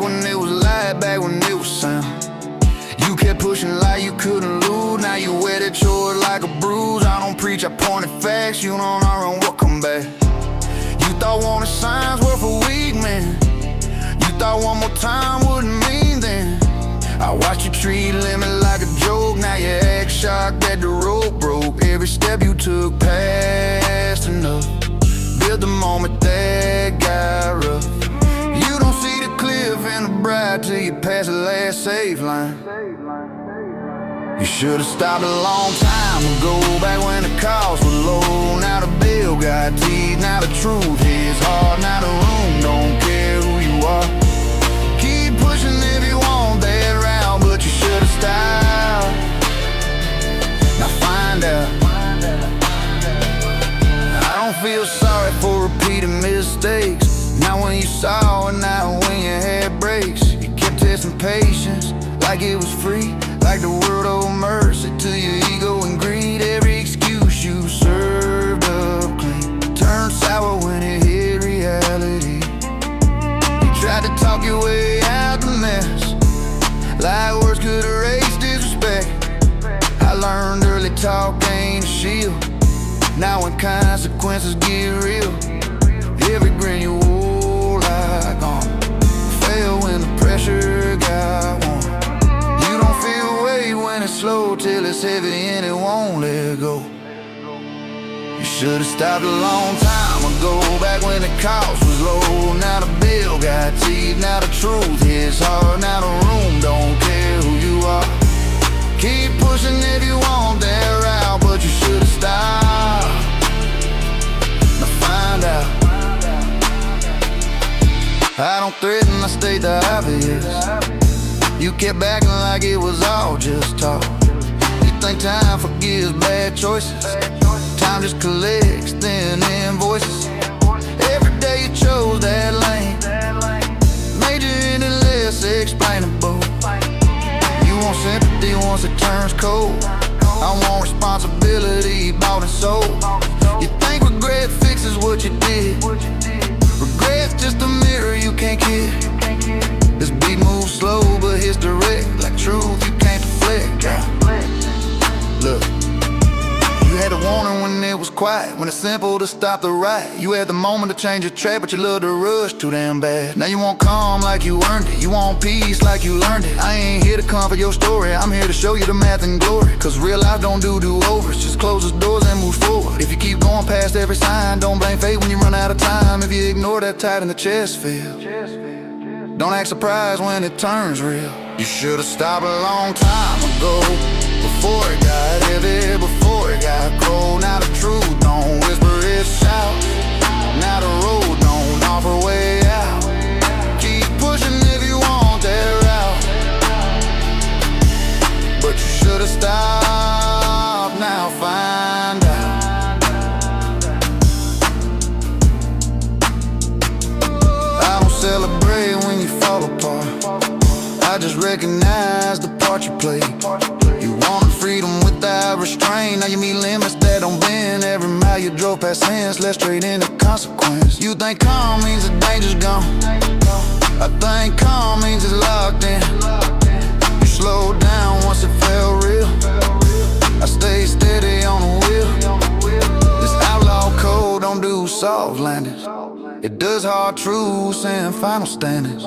when it was light, back when it was sound. You kept pushing like you couldn't lose. Now you wear that yours like a bruise. I don't preach, I pointed facts. You don't know what come back. You thought wanted signs were for weak men. You thought one more time wouldn't mean then. I watched you treat limit like a joke. Now you act shocked that the rope broke. Every step you took past enough. Build the moment that got rough. You don't see the cliff and the bride till you pass the last safe line. You should've stopped a long time ago, back when the cost was low. Now the bill got teeth, now the truth hits hard. Now the room don't care who you are. Keep pushing if you want that route, but you should've stopped. Now find out. I don't feel sorry for repeating mistakes. Not when you saw and not when you had breaks. You kept testing patience like it was free, like the world owed mercy to your ego and greed. Every excuse you served up clean turned sour when it hit reality. You tried to talk your way out the mess, like words could erase disrespect. I learned early talk ain't a shield. Now when consequences get real, every grin you wore like on fail when the pressure got warm. You don't feel weight when it's slow till it's heavy and it won't let go. You should've stopped a long time ago, back when the cost was low. Now the bill got teeth, now the truth hits hard. Now the room don't care who you are. Keep pushing if you want that route, but you should've stopped. Now find out. I don't threaten, I state the obvious. You kept acting like it was all just talk. You think time forgives bad choices. Time just collects thin invoices. Every day you chose that lane made you any less explainable. You want sympathy once it turns cold. I want responsibility bought and sold. You think regret fixes what you did. Regret's just a mirror you can't kill. This beat moves slow but hits direct, like truth you can't deflect. Look, you had a warning when it was quiet, when it's simple to stop the riot. You had the moment to change your track, but you loved the rush too damn bad. Now you want calm like you earned it. You want peace like you learned it. I ain't here to comfort your story, I'm here to show you the math and glory. Cause real life don't do do-overs, just closes doors and move forward. If you keep going past every sign, don't blame fate when you run out of time. If you ignore that tight in the chest feel, don't act surprised when it turns real. You should've stopped a long time ago, before it got heavy, before it got cold. Now the truth don't whisper, it shouts. Now the road don't offer way out. Keep pushing if you want that route, but you should've stopped. Now find out. I don't celebrate when you fall apart, I just recognize the part you played. You wanted freedom without restraint. Now you meet limits that don't bend. Every mile you drove past hands led straight into consequence. You think calm means the danger's gone. I think calm means it's locked in. You slowed down once it felt real. I stayed steady on the wheel. This outlaw code don't do soft landings. It does hard truths and final standings.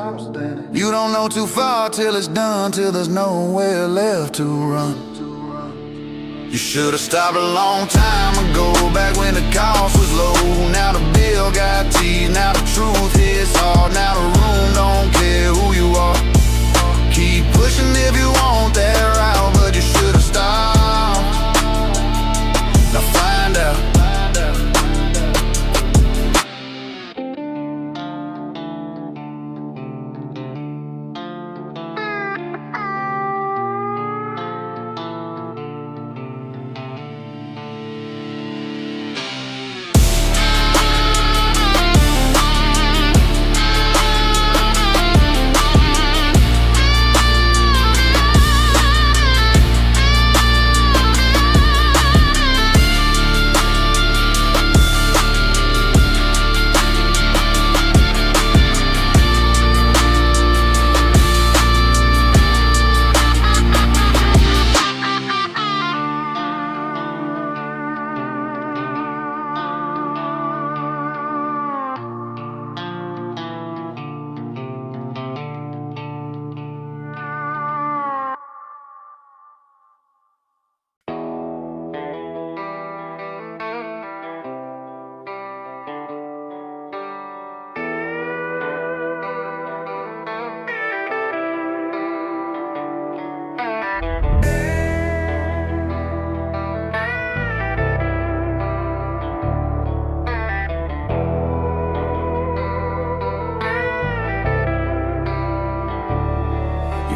You don't know too far till it's done, till there's nowhere left to run. You should've stopped a long time ago, back when the cost was low. Now the bill got teeth, now the truth hits hard. Now the room don't care who you are. Keep pushing if you want that route, but you should've stopped. Now find out.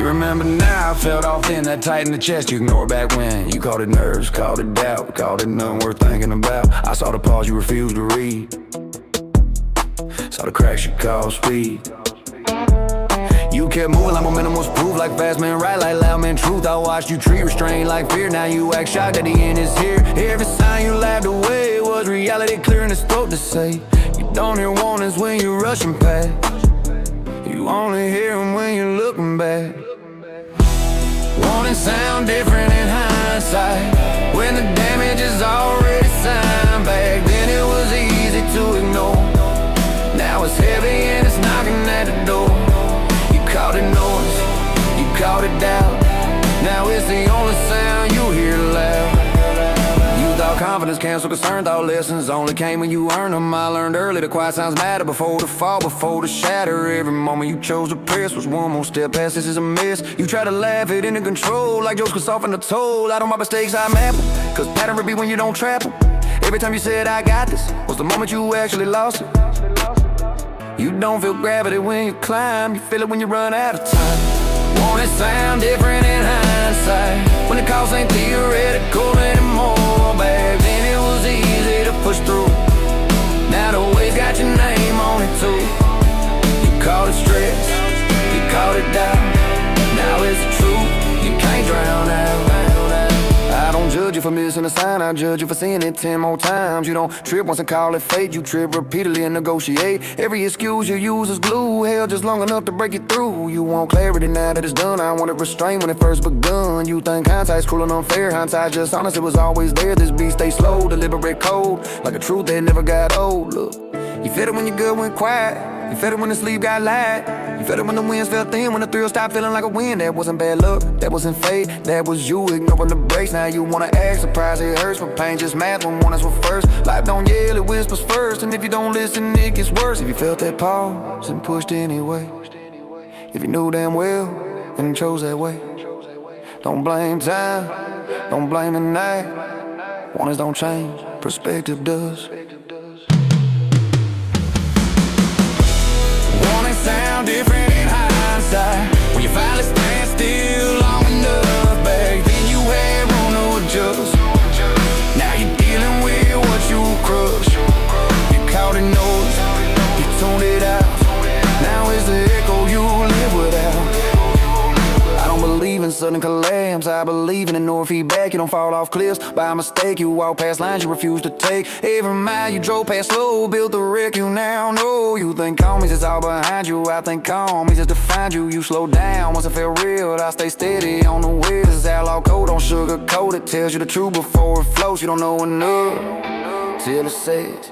remember now, I felt all thin, that tight in the chest. You ignored back when. You called it nerves, called it doubt, called it nothing worth thinking about. I saw the pause you refused to read, saw the cracks you called speed. You kept moving like momentum was proof, like fast man right, like loud man truth. I watched you treat restraint like fear, now you act shocked that the end is here. Every sign you laughed away was reality clear in its throat to say. You don't hear warnings when you're rushing past, you only hear them when you're looking back. Warnings sound different in hindsight, when the damage is already signed. Back then it was easy to ignore, now it's heavy and it's knocking at the door. You called it noise, you called it doubt, now it's the only sound you hear loud. You thought confidence canceled concern, thought lessons only came when you earned them. I learned early the quiet sounds matter before the fall, before the shatter. Every moment you chose to press was one more step past this is a miss. You try to laugh it into control, like jokes could soften the toll. Out on my mistakes I map them, cause pattern repeat when you don't trap them. Every time you said I got this was the moment you actually lost it. You don't feel gravity when you climb, you feel it when you run out of time. Won't it sound different in hindsight, when the cost ain't theoretical anymore? Back then it was easy to push through, now the weight's got your name on it too. You called it stress, you called it doubt, now it's the truth, you can't drown out. I don't judge you for missing a sign, I judge you for seeing it 10 more times. You don't trip once and call it fate, you trip repeatedly and negotiate. Every excuse you use is glue, held just long enough to break it through. You want clarity now that it's done, I wanted restraint when it first begun. You think hindsight's cruel and unfair, hindsight just honest, it was always there. This beat stay slow, deliberate cold, like a truth that never got old. Look, you felt it when your good went quiet, you felt it when the sleep got light, you felt it when the winds felt thin, when the thrill stopped feeling like a wind. That wasn't bad luck, that wasn't fate, that was you ignoring the brakes. Now you wanna act surprised it hurts, but pain just math when warnings were first. Life don't yell, it whispers first, and if you don't listen it gets worse. If you felt that pause and pushed anyway, if you knew damn well and chose that way, don't blame time, don't blame the night. Warnings don't change, perspective does. Warnings sound different in hindsight, when you finally stand still long enough. Back then you had room to adjust, now you're dealing with what you crush. You called it noise, you tuned it out, now it's the echo you live without. I don't believe in sudden collapse, I believe in ignored feedback. You don't fall off cliffs by mistake, you walk past lines you refuse to take. Every mile you drove past slow, built the wreck you now know. You think calm means it's all behind you, I think calm means just to find you. You slow down once it felt real, I stay steady on the wheel. This is outlaw code, don't sugarcoat it, tells you the truth before it floats. You don't know enough till it's said,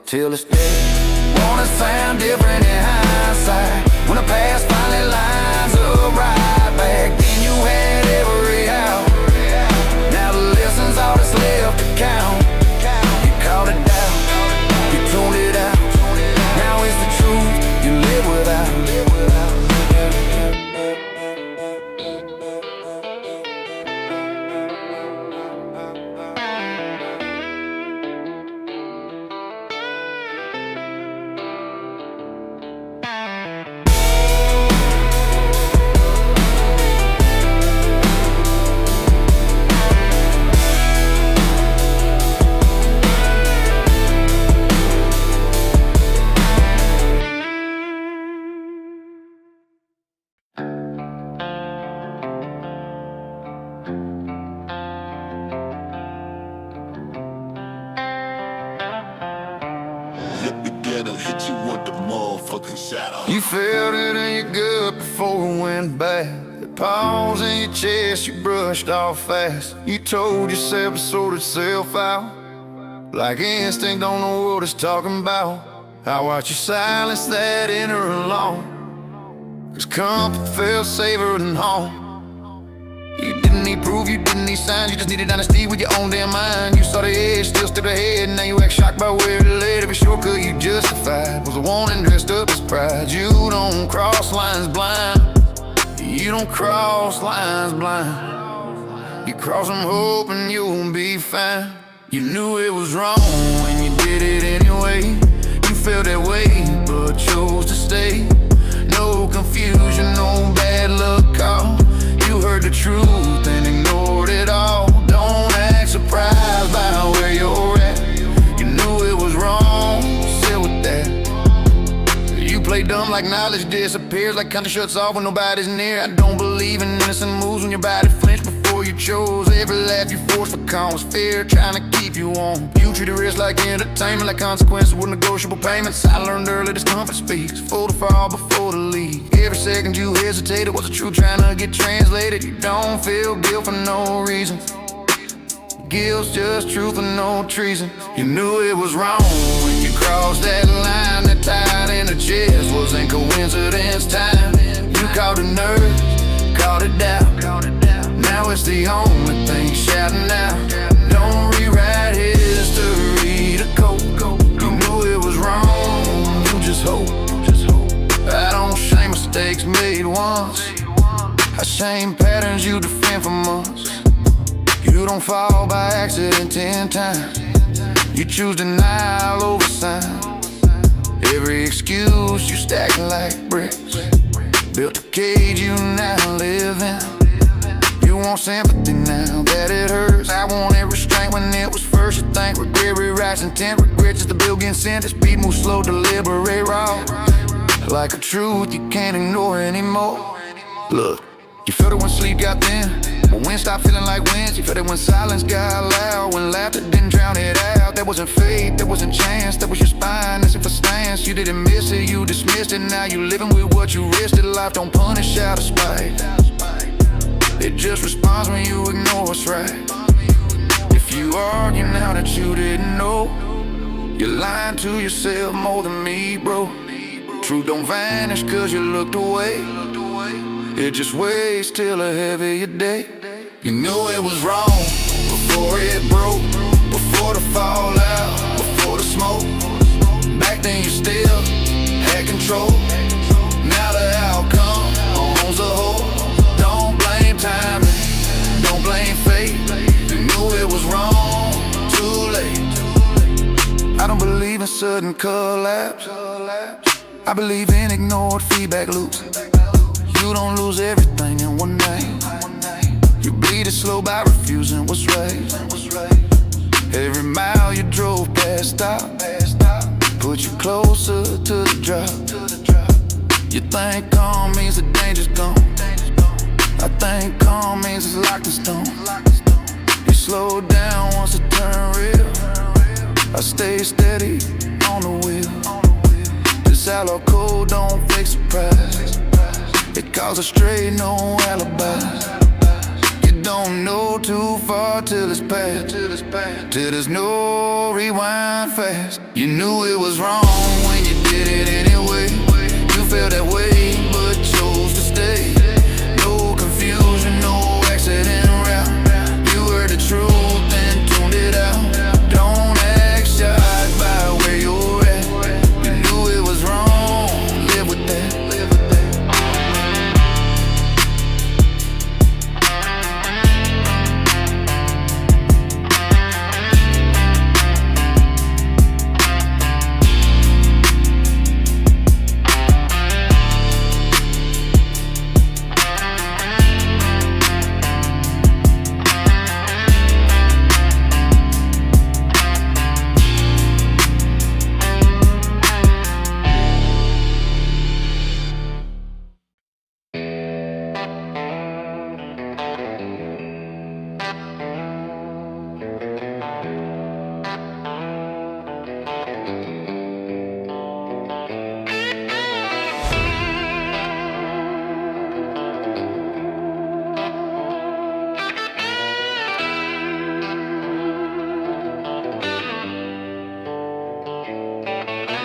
till it's dead. Wanna sound different in hindsight, when the past finally lines up right. Back then you had every out, now the lessons all that's left to count. You called it doubt, you tuned it out, now it's the truth you live without. You felt it in your gut before it went bad. The pause in your chest you brushed off fast. You told yourself to sort itself out, like instinct don't know what it's talking about. I watched you silence that inner alarm, cause comfort felt safer than home. You didn't need proof, you didn't need signs, you just needed honesty with your own damn mind. You saw the edge, still stepped ahead, now you act shocked by where it led. Every shortcut you justified was a warning dressed up as pride. You don't cross lines blind, you don't cross lines blind. You cross them hoping you'll be fine. You knew it was wrong when you did it anyway. You felt that way, but chose to stay. No confusion, no bad luck call. like knowledge disappears, like country shuts off when nobody's near. I don't believe in innocent moves when your body flinched before you chose. Every laugh you forced for calm was fear, trying to keep you on. You treat the risk like entertainment, like consequences with negotiable payments. I learned early discomfort speaks, full to fall before the league. Every second you hesitated was the truth trying to get translated. You don't feel guilt for no reason. Guilt's just truth and no treason. You knew it was wrong when you crossed that line. That tide in the chest wasn't coincidence time. You called it nerves, called it doubt. Now it's the only thing shouting out. Don't rewrite history to cope. You knew it was wrong, you just hope. I don't shame mistakes made once, I shame patterns you defend for months. You don't fall by accident 10 times. You choose denial over sign. Every excuse you stack like bricks, built a cage you now live in. You want sympathy now that it hurts. I wanted restraint when it was first. You think regret rewrites intent. Regret is the bill getting sent. This beat moves slow, deliberate raw, like a truth you can't ignore anymore. Look, you felt it when sleep got thin, when wind stopped feeling like winds. You felt it when silence got loud, when laughter didn't drown it out. That wasn't fate, that wasn't chance, that was your spine, that's for stance. You didn't miss it, you dismissed it. Now you living with what you risked. Life don't punish out of spite, it just responds when you ignore what's right. If you argue now that you didn't know, you're lying to yourself more than me, bro. Truth don't vanish cause you looked away, it just waits till a heavier day. You knew it was wrong before it broke, before the fallout, before the smoke. Back then you still had control, now the outcome owns the whole. Don't blame timing, don't blame fate. You knew it was wrong, too late. I don't believe in sudden collapse, I believe in ignored feedback loops. You don't lose everything in one night, you bleed it slow by refusing what's right. Every mile you drove past stop put you closer to the drop. You think calm means the danger's gone, I think calm means it's locked in stone. You slow down once it turn real, I stay steady on the wheel. This outlaw code don't fake surprise, it calls a straight, no alibis. You don't know too far till it's past, till there's no rewind fast. You knew it was wrong when you did it anyway. You felt that way but chose to stay. No confusion, no accident route. You heard the truth and tuned it out. Don't act shocked by where you're at. You knew it was wrong, live with that.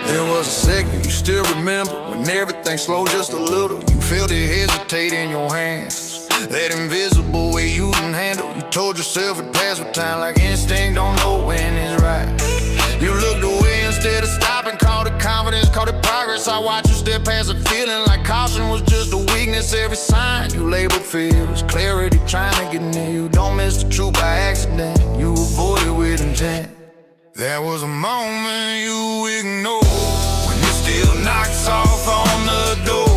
There was a second you still remember when everything slowed just a little. You felt it hesitate in your hands, that invisible way you didn't handle. You told yourself it passed with time like instinct don't know when it's right. You looked away instead of stopping, called it confidence, called it progress. I watched you step past a feeling like caution was just a weakness. Every sign you labeled fear was clarity trying to get near. You don't miss the truth by accident, you avoid it with intent. There was a moment you ignored when it still knocks off on the door.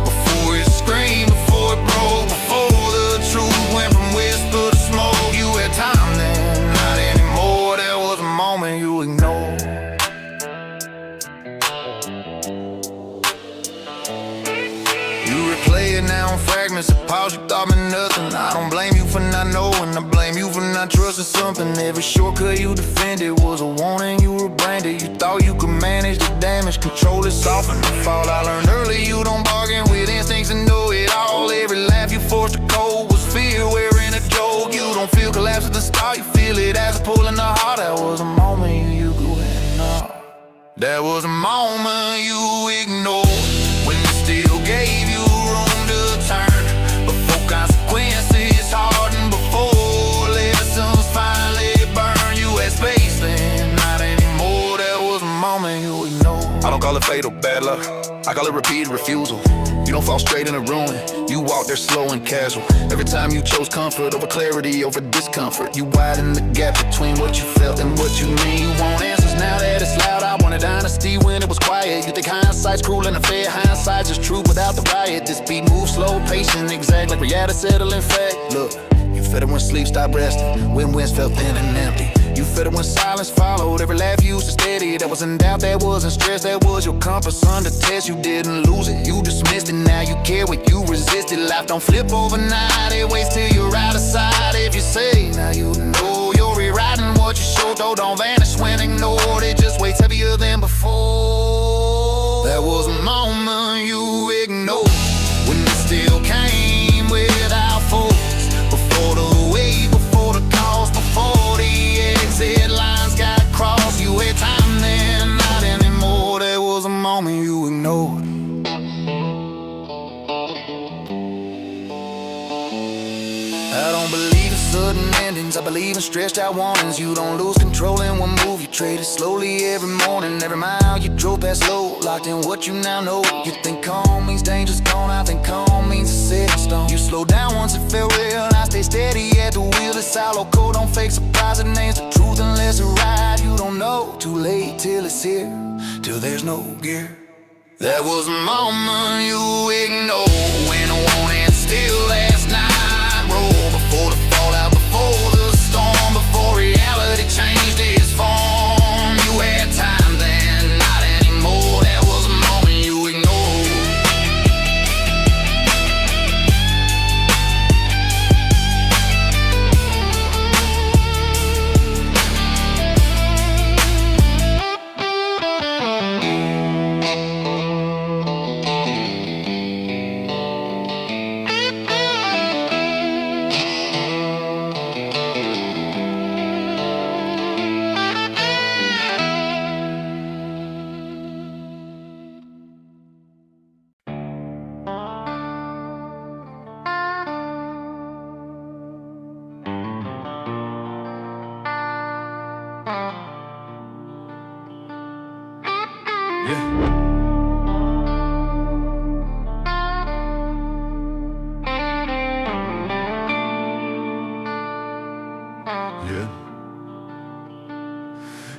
Before it screamed, before it broke, before the truth went from whisper to smoke. You had time then, not anymore. There was a moment you ignored. You replay it now in fragments of pause you thought meant nothing. I don't blame you for not knowing, I blame you for not trusting something. Every shortcut you defended was a warning, you were branded. You thought you could manage the damage, control it, soften the fall. I learned early you don't bargain with instincts and know it all. Every laugh you forced to cold was fear wearing a joke. You don't feel collapse at the start, you feel it as a pull in the heart. That was a moment you go ahead and know. That was a moment you ignored, when it still gave you room to turn. Before consequences hardened, before lessons finally burn. You had space then, not anymore. That was a moment you ignored. I don't call it fate or bad luck, I call it repeated refusal. You don't fall straight into ruin, you walk there slow and casual. Every time you chose comfort over clarity, over discomfort, you widen the gap between what you felt and what you mean. You want answers now that it's loud. I wanted honesty when it was quiet. You think hindsight's cruel and unfair, hindsight's just true without the riot. This beat moves slow, patient, exact, like reality settling fact. Look, you felt it when sleep stopped resting, when winds felt thin and empty. You felt it when silence followed, every laugh used to steady. That wasn't doubt, that wasn't stress, that was your compass under test. You didn't lose it, you dismissed it, now you care what you resisted. Life don't flip overnight, it waits till you're out of sight. If you say, now you know you're rewriting what you showed, though don't vanish when ignored. It just weighs heavier than before. That was a moment you ignored, when it still came without force. Before the wave, before the cost, before the exit lines got crossed. You had time then, not anymore. There was a moment you ignored. I don't believe in sudden endings, I believe in stretched out warnings. You don't lose control in one move, you trade it slowly every morning. Every mile you drove past low, locked in what you now know. You think calm means danger's gone, I think calm means a set in stone. You slow down once it felt real, I stay steady at the wheel. This hollow code on fake surprise, it names the truth unless it ride. You don't know, too late till it's here, till there's no gear. That was a moment you ignored, when a warning still last night rolled. Before the fallout, before the storm, before reality changed its form. You had time then, not anymore. That was a moment you ignored.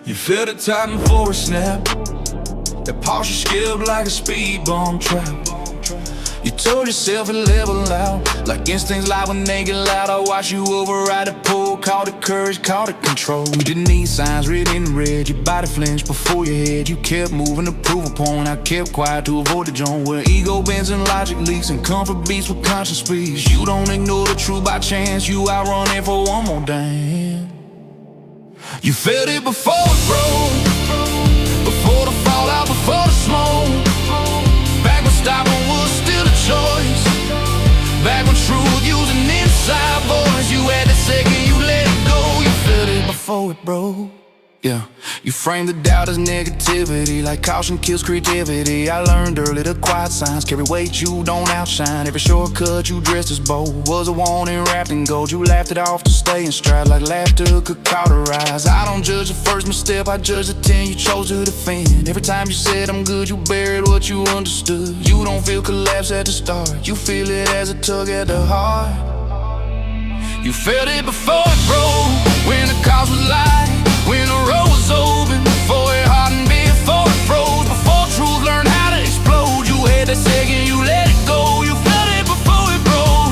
You felt it tighten for a snap, that pause you skip like a speed bump trap. You told yourself it level out, like instincts lie when they get loud. I watch you override the pull, call it courage, call it control. You didn't need signs written in red, your body flinched before your head. You kept moving to prove a point, I kept quiet to avoid the joint where ego bends and logic leaks and comfort beats with conscience speaks. You don't ignore the truth by chance, you outrun it for one more dance. You felt it before it broke, before the fallout, before the smoke. Back when stopping was still a choice, back when truth used an inside voice. You had the second, you let it go. You felt it before it broke. Yeah, you framed the doubt as negativity, like caution kills creativity. I learned early the quiet signs carry weight you don't outshine. Every shortcut you dressed as bold was a warning wrapped in gold. You laughed it off to stay in stride, like laughter could cauterize. I don't judge the first misstep, I judge the 10 you chose to defend. Every time you said I'm good, you buried what you understood. You don't feel collapse at the start, you feel it as a tug at the heart. You felt it before it broke, when the cost was light, when the road was open, before it hardened, before it froze, before truth learned how to explode. You had that second, you let it go. You felt it before it broke.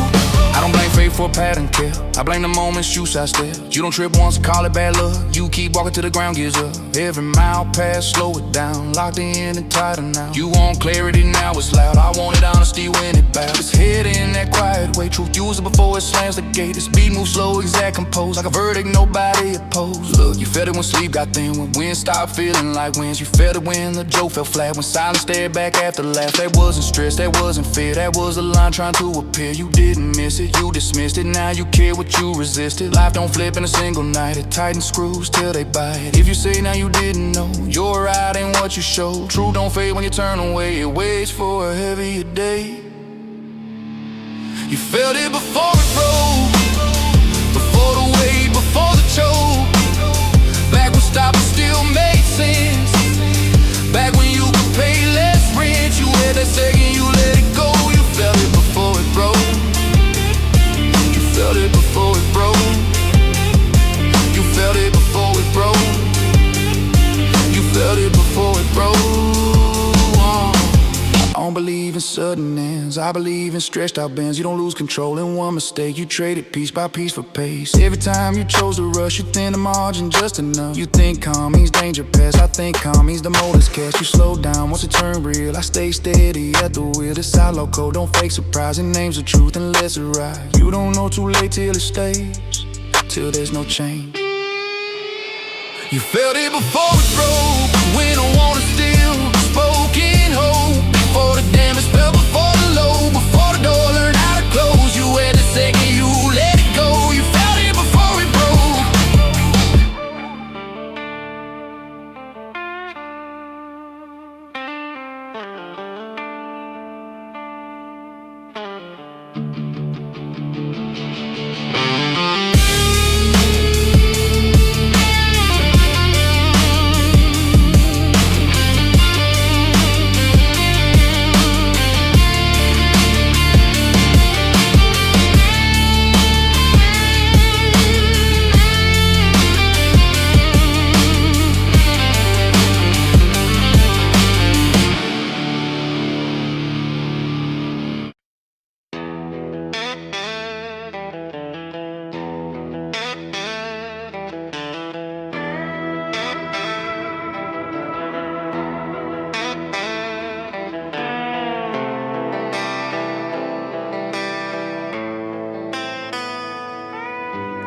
I don't blame fate for a pattern kill, I blame the moments you sidestep. You don't trip once, call it bad luck. You keep walking till the ground gives up. Every mile past, slow it down. Locked in and tighter now. You want clarity, now it's loud. I wanted honesty when it bows. It's head in that quiet way. Truth user before it slams the gate. This beat moves slow, exact compose. Like a verdict nobody opposed. Look, you felt it when sleep got thin. When wind stopped feeling like winds. You felt it when the joke fell flat. When silence stared back after laugh. That wasn't stress, that wasn't fear. That was a line trying to appear. You didn't miss it, you dismissed it. Now you care what you resisted. Life don't flip in a single night. It tightens screws till they bite. If you say now you didn't know, you're right in what you show. Truth don't fade when you turn away. It waits for a heavier day. You felt it before it broke, before the weight, before the choke. Back when stopping still made sense. Back when you could pay less rent. You had that second, you let it go. You felt it before it broke. You felt it before it broke. You felt it before it broke. You felt it before it broke. I don't believe in sudden ends. I believe in stretched out bends. You don't lose control in one mistake. You trade it piece by piece for pace. Every time you chose to rush, you thin the margin just enough. You think calm means danger past. I think calm means the motor's catch. You slow down once it turn real. I stay steady at the wheel. This outlaw code, don't fake surprise. It names the truth unless it rise. You don't know too late till it stays, till there's no change. You felt it before it broke. When I wanna still spoke in hope. Before the damage fell, before the low. Before the door learned how to close. You had the second, you let it go. You felt it before it broke.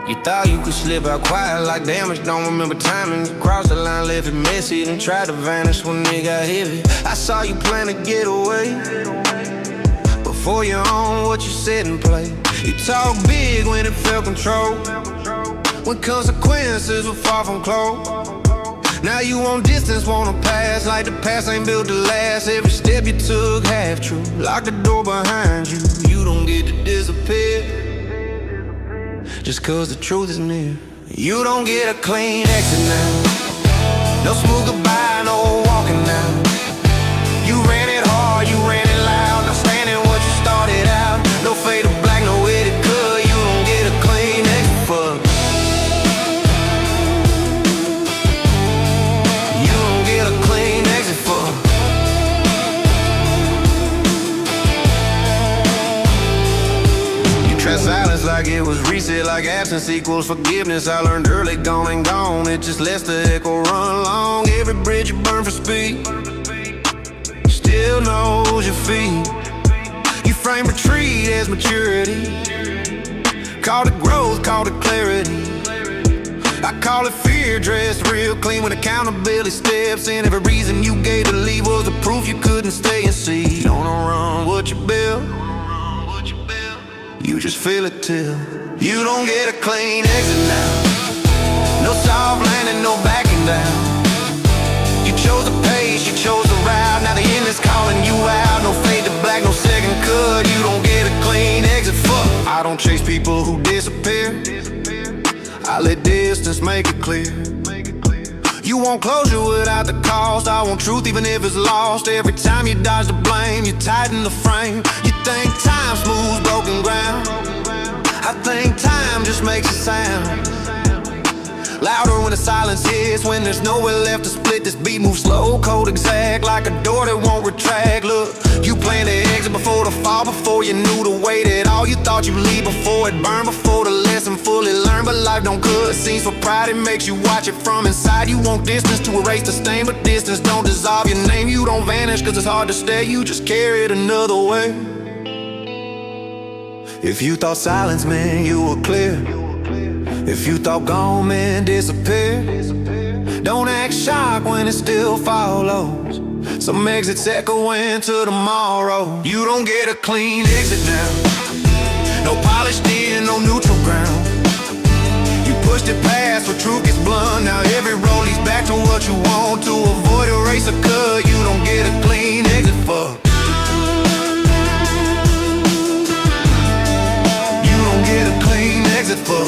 You thought you could slip out quiet like damage, don't remember timing. You crossed the line, left it messy, then tried to vanish when it got heavy. I saw you plan to get away. Before you own what you said and play. You talk big when it felt control, when consequences were far from close. Now you want distance, wanna pass, like the past ain't built to last. Every step you took, half true. Lock the door behind you, you don't get to disappear just cause the truth is near. You don't get a clean exit now. No smooth goodbye, no walking now. You ran it hard, you ran it loud. Not standing what you started out. No fade of black, no way to cut. You don't get a clean exit fuck. You don't get a clean exit fuck. You try silence like it was reset, like absence equals forgiveness. I learned early, gone and gone. It just lets the echo run long. Every bridge you burn for speed still knows your feet. You frame retreat as maturity. Call it growth, call it clarity. I call it fear dressed real clean when accountability steps in. Every reason you gave to leave was the proof you couldn't stay and see. Don't run what you build, you just feel it till you don't get a clean exit now. No soft landing, no backing down. You chose the pace, you chose the route. Now the end is calling you out. No fade to black, no second cut. You don't get a clean exit, fuck. I don't chase people who disappear. I let distance make it clear. You want closure without the cost. I want truth even if it's lost. Every time you dodge the blame, you tighten the frame. You think time smooths broken ground. I think time just makes a sound. Louder when the silence hits, when there's nowhere left to split. This beat moves slow, cold, exact, like a door that won't retract. Look, you plan to exit before the fall, before you knew the way that all you thought you'd leave before it burned, before the lesson fully learned. But life don't cut scenes for pride, it makes you watch it from inside. You want distance to erase the stain, but distance don't dissolve your name. You don't vanish cause it's hard to stay, you just carry it another way. If you thought silence meant you were clear, if you thought gone meant disappear, don't act shocked when it still follows. Some exits echoing to tomorrow. You don't get a clean exit now, no polished in, no neutral ground. You pushed it past where truth gets blunt. Now every road leads back to what you want. To avoid a race or cut, you don't get a clean exit for. You don't get a clean exit for.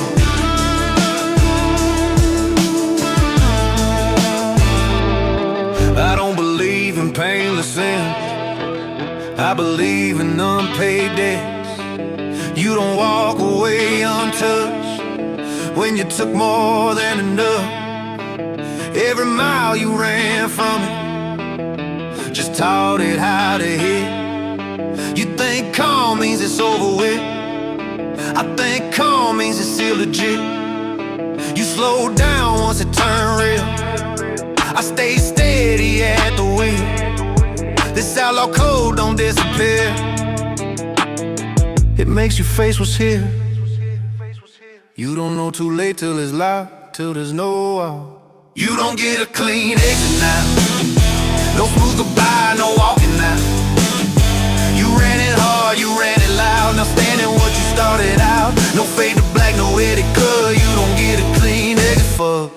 I don't believe in painless sins, I believe in unpaid debts. You don't walk away untouched when you took more than enough. Every mile you ran from it just taught it how to hit. You think calm means it's over with, I think calm means it's still legit. You slow down once it turned real, I stay steady at the wheel. This outlaw code don't disappear, it makes you face what's here. You don't know too late till it's loud, till there's no out. You don't get a clean exit now, no smooth goodbye, no walking now. You ran it hard, you ran it loud, now standing what you started out. No fade to black, no edit cut, you don't get a clean exit for.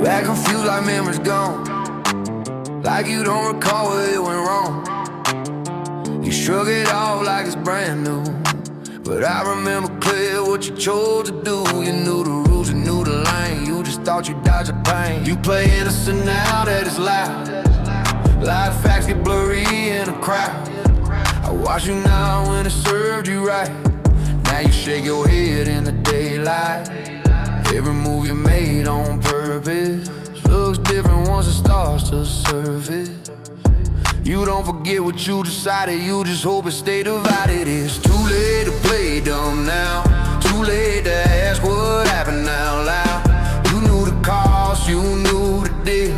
Act confused like memories gone, like you don't recall where it went wrong. You shrug it off like it's brand new, but I remember clear what you chose to do. You knew the rules, you knew the lane, you just thought you dodged the pain. You play innocent now that it's loud, live facts get blurry in a crowd. I watch you now when it served you right, now you shake your head in the daylight. Every move you made on purpose looks different once it starts to surface. You don't forget what you decided, you just hope it stay divided. It's too late to play dumb now, too late to ask what happened out loud. You knew the cost, you knew the deal,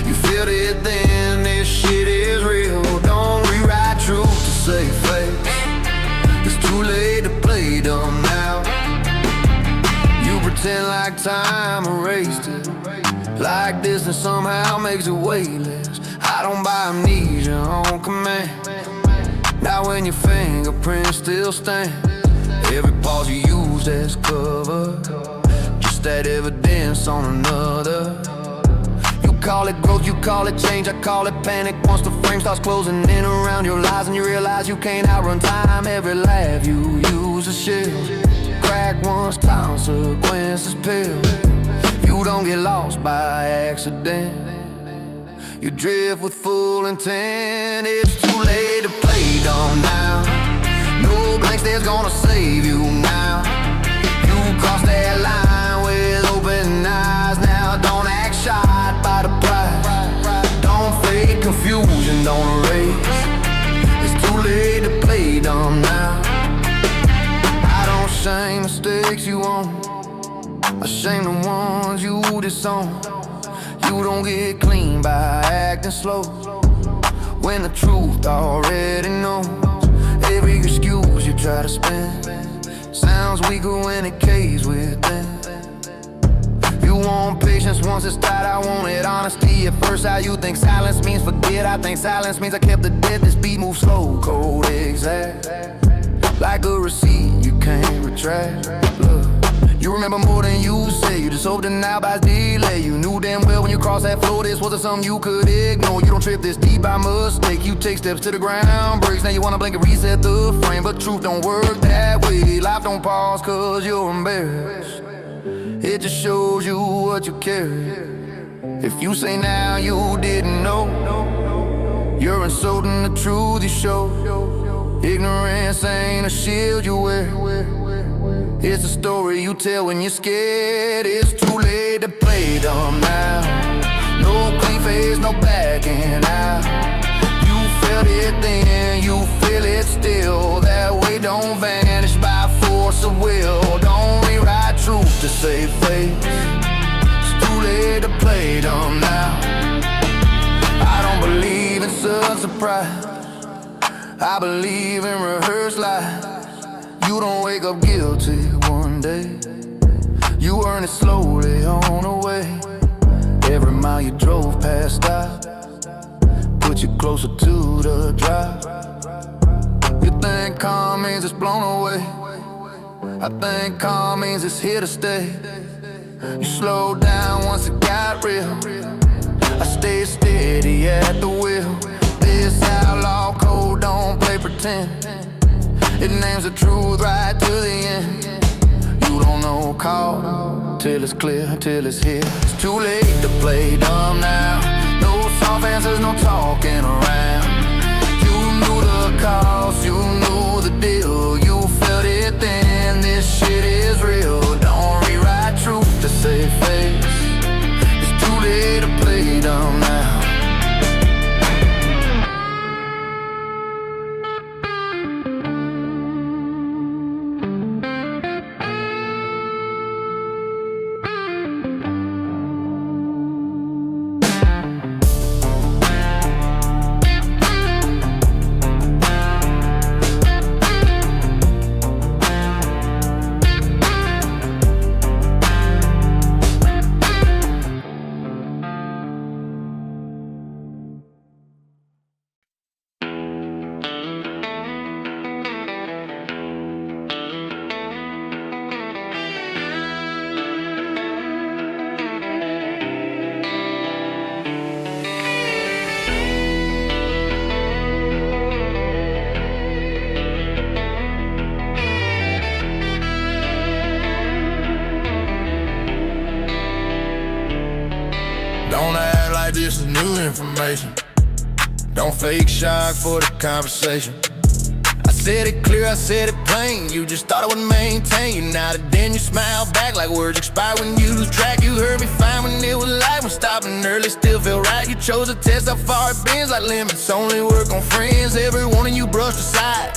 you felt it then, this shit is real. Don't rewrite truth to save face, it's too late to play dumb now. Pretend like time erased it, like distance somehow makes it weightless. I don't buy amnesia on command, not when your fingerprints still stand. Every pause you use as cover, just that evidence on another. You call it growth, you call it change, I call it panic. Once the frame starts closing in around your lies and you realize you can't outrun time. Every laugh you use a shield, crack once, consequences pill. You don't get lost by accident, you drift with full intent. It's too late to play dumb now, no blank stare's gonna save you now. You crossed that line with open eyes, now don't act shot by the prize. Don't fake confusion, don't erase, it's too late to play dumb now. Shame mistakes you own, I shame the ones you disown. You don't get clean by acting slow, when the truth already knows. Every excuse you try to spin sounds weaker when it caves within. You want patience once it's tight, I wanted honesty at first. How you think silence means forget, I think silence means I kept the dead. This beat moves slow, cold, exact, like a receipt you can't retract. Look, remember more than you say. You just hope the now by delay. You knew damn well when you crossed that floor, this wasn't something you could ignore. You don't trip this deep by mistake. You take steps to the ground breaks. Now you wanna blink and reset the frame, but truth don't work that way. Life don't pause cause you're embarrassed. It just shows you what you carry. If you say now you didn't know, you're insulting the truth you show. Ignorance ain't a shield you wear. It's a story you tell when you're scared. It's too late to play dumb now. No clean face, no backing out. You felt it then, you feel it still. That way don't vanish by force of will. Don't rewrite truth to save face. It's too late to play dumb now. I don't believe in sudden surprise. I believe in rehearsed lies. You don't wake up guilty one day. You earn it slowly on the way. Every mile you drove past stop put you closer to the drive. You think calm means it's blown away. I think calm means it's here to stay. You slowed down once it got real. I stayed steady at the wheel. This outlaw code don't play pretend. It names the truth right to the end. You don't know call till it's clear, till it's here. It's too late to play dumb now. No soft answers, no talking around. You knew the cost, you knew the deal. You felt it then, this shit is real. Don't rewrite truth to save face. It's too late to play dumb now. Don't act like this is new information. Don't fake shock for the conversation. I said it clear, I said it plain. You just thought I would maintain. You nodded, then you smiled back like words expire when you lose track. You heard me fine when it was light, when stopping early still felt right. You chose to test how far it bends, like limits only work on friends. Every one of you brushed aside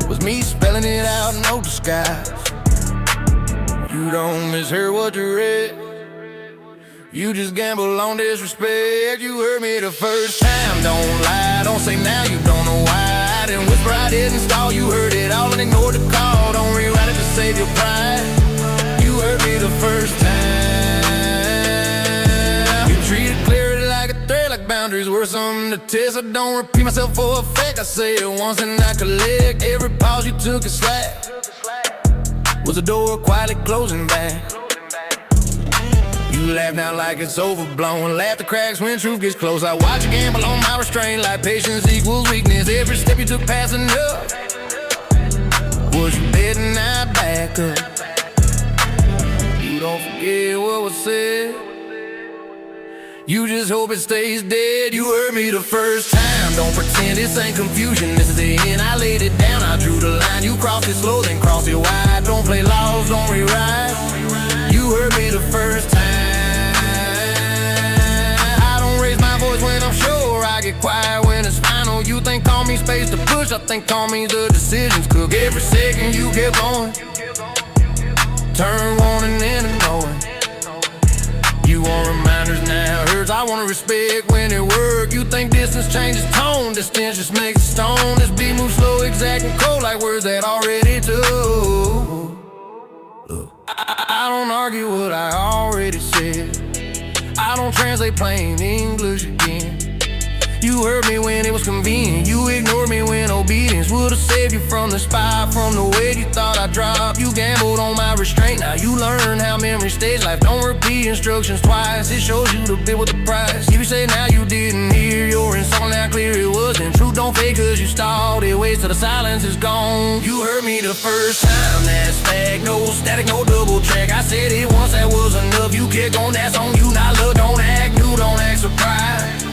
was me spelling it out, no disguise. You don't mishear what you read. You just gamble on disrespect. You heard me the first time, don't lie. Don't say now you don't know why. I didn't whisper, I didn't stall. You heard it all and ignored the call. Don't rewrite it to save your pride. You heard me the first time. You treated clarity like a threat, like boundaries were something to test. I don't repeat myself for effect. I say it once and I collect. Every pause you took a slack was a door quietly closing back. You laugh now like it's overblown. Laugh the cracks when truth gets close. I watch you gamble on my restraint like patience equals weakness. Every step you took passing up was you betting not back up. You don't forget what was said. You just hope it stays dead. You heard me the first time. Don't pretend this ain't confusion. This is the end. I laid it down. I drew the line. You crossed it slow, then crossed it wide. Don't play laws, don't rewrite. You heard me the first time. I don't raise my voice when I'm sure. I get quiet when it's final. You think call me space to push. I think call me the decisions cook. Every second you kept going. Turn warning into knowing. You want reminders now, hurts. I want to respect when it work. You think distance changes tone, distance just makes it stone. This beat moves slow, exact and cold, like words that already do. I don't argue what I already said. I don't translate plain English again. You heard me when it was convenient. You ignored me when obedience obedience would've saved you from the spot, from the weight you thought I dropped. You gambled on my restraint, now you learn how memory stays. Life don't repeat instructions twice, it shows you the bit with the price. If you say now you didn't hear your insult, now clear it wasn't true. Don't fake cause you stalled, it waits till the silence is gone. You heard me the first time, that's fact. No static, no double track. I said it once, that was enough. You kick on, that's on you. Now look, don't act new, don't act surprised.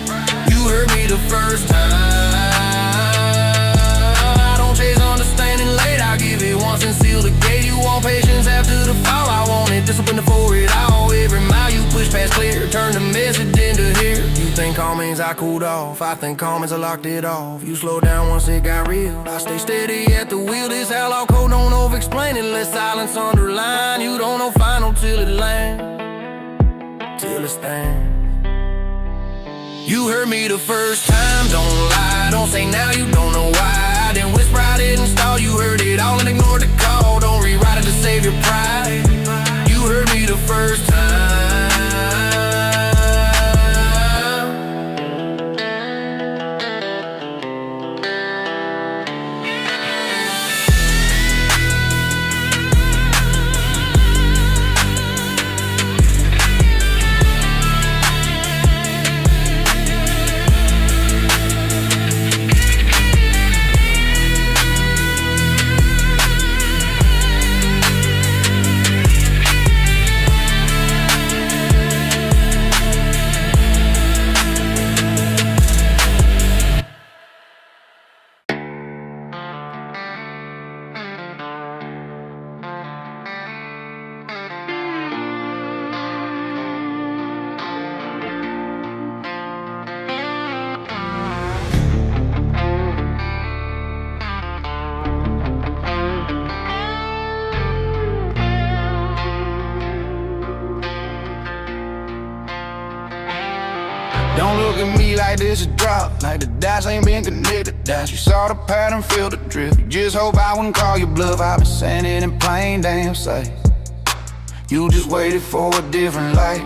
You heard me the first time. I don't chase understanding late, I give it once and seal the gate. You want patience after the fall, I wanted discipline for it all. Every mile you push past clear, turn the message into here. You think calm means I cooled off, I think calm means I locked it off. You slow down once it got real, I stay steady at the wheel. This outlaw code, don't over-explain it, let silence underline. You don't know final till it lands, till it stands. You heard me the first time, don't lie. Don't say now you don't know why. I didn't whisper, I didn't stall. You heard it all and ignored the call. Don't rewrite it to save your pride. You heard me the first time. Don't look at me like this is drop, like the dots ain't been connected. Dots, you saw the pattern, feel the drift. You just hope I wouldn't call you bluff. I've been saying it in plain damn sight. You just waited for a different light.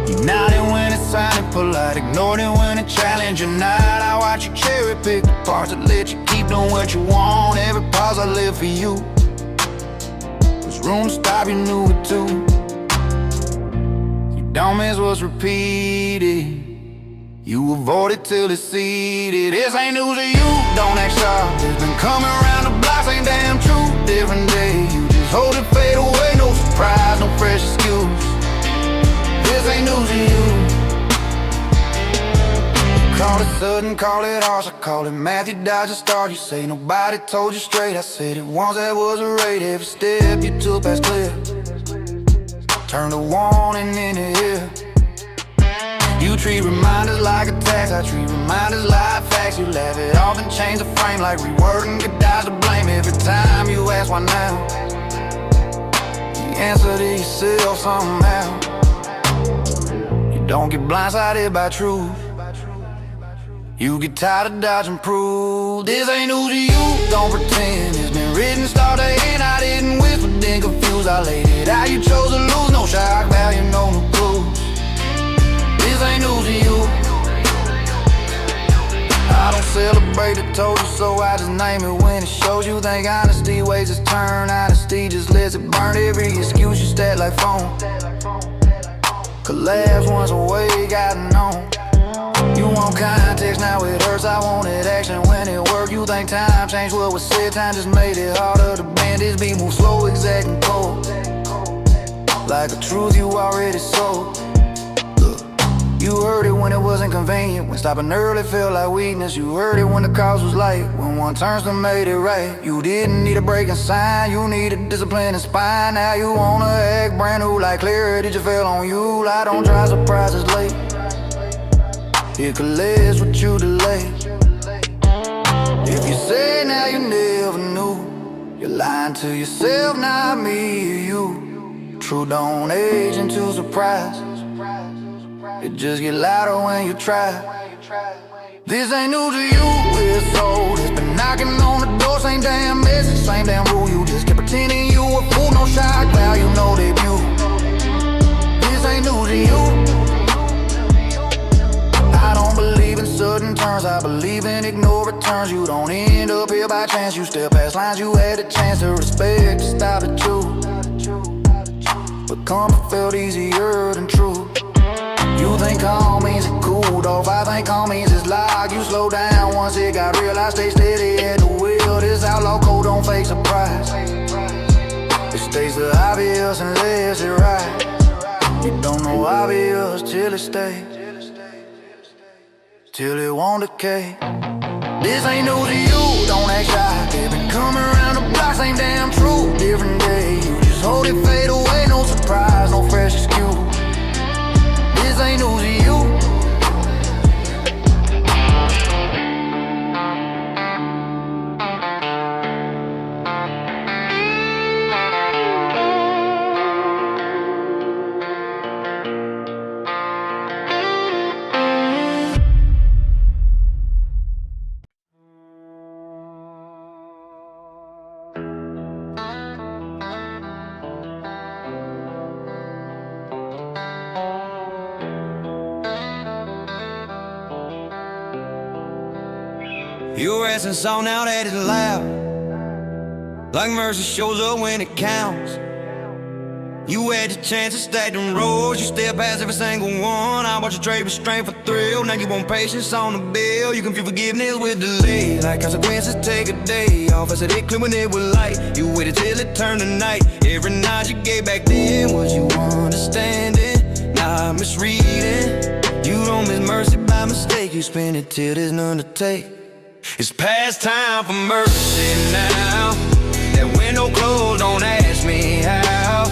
You nodded when it sounded polite, ignored it when it challenged your night. I watch you cherry pick the parts that let you keep doing what you want. Every pause I live for you. There's room to stop, you knew it too. Don't miss what's repeated. You avoid it till it's seated. This ain't news to you, don't act sharp. It's been coming around the blocks, ain't damn true. Different day, you just hold it, fade away. No surprise, no fresh excuse. This ain't news to you. Call it sudden, call it harsh, I call it Matthew Dodge a star. You say nobody told you straight, I said it once, that was a rate. Every step you took past clear, turn the warning into here. You treat reminders like a tax, I treat reminders like facts. You laugh it off and change the frame like rewording goodbyes to blame. Every time you ask why now, you answer to yourself somehow. You don't get blindsided by truth, you get tired of dodging proof. This ain't news to you, don't pretend. It's been written start to end. I didn't whisper, then confused, I laid it out. You chose to lose, no shock value, no new clues. This ain't news to you. I don't celebrate it, told you so, I just name it when it shows. You think honesty waits its turn, honesty just lets it burn. Every excuse you stat like phone, collapse once away, got known. You want context, now it hurts. I wanted action when it worked. You think time changed what was said, time just made it harder to bend. This beat move slow, exact and cold, like a truth you already sold. Look, you heard it when it wasn't convenient, when stopping early felt like weakness. You heard it when the cause was light, when one turns to made it right. You didn't need a breaking sign, you needed discipline and spine. Now you wanna act brand new like clarity just fell on you. Like don't try surprises late, it could last what you delay. If you say now you never knew, you're lying to yourself, not me or you. Truth don't age into surprise, it just get louder when you try. This ain't new to you, it's old. It's been knocking on the door, same damn message, same damn rule. You just kept pretending you a fool, no shock value, no debut. This ain't new to you. I don't believe in sudden turns. I believe in ignore returns. You don't end up here by chance. You step past lines you had a chance to respect. The style to choose, but comfort felt easier than truth. You think calm means it cooled off. I think calm means it's locked. You slow down once it got real. I stay steady at the wheel. This outlaw code don't fake surprise. It stays the obvious unless it right. You don't know obvious till it stays, till it won't decay. This ain't new to you, don't act shy. They been coming around the block, same damn true. Different day, you just hold it, fade away. No surprise, no fresh excuse. This ain't new to you. Your essence on now that it's loud, like mercy shows up when it counts. You had your chance to stack them roads, you step past every single one. I watch you trade restraint for thrill. Now you want patience on the bill. You can feel forgiveness with delay, like consequences take a day off. I said it clear when it was light. You waited till it turned to night. Every night you gave back then, was you understanding? Now I'm misreading. You don't miss mercy by mistake. You spend it till there's none to take. It's past time for mercy now. That window closed, don't ask me how.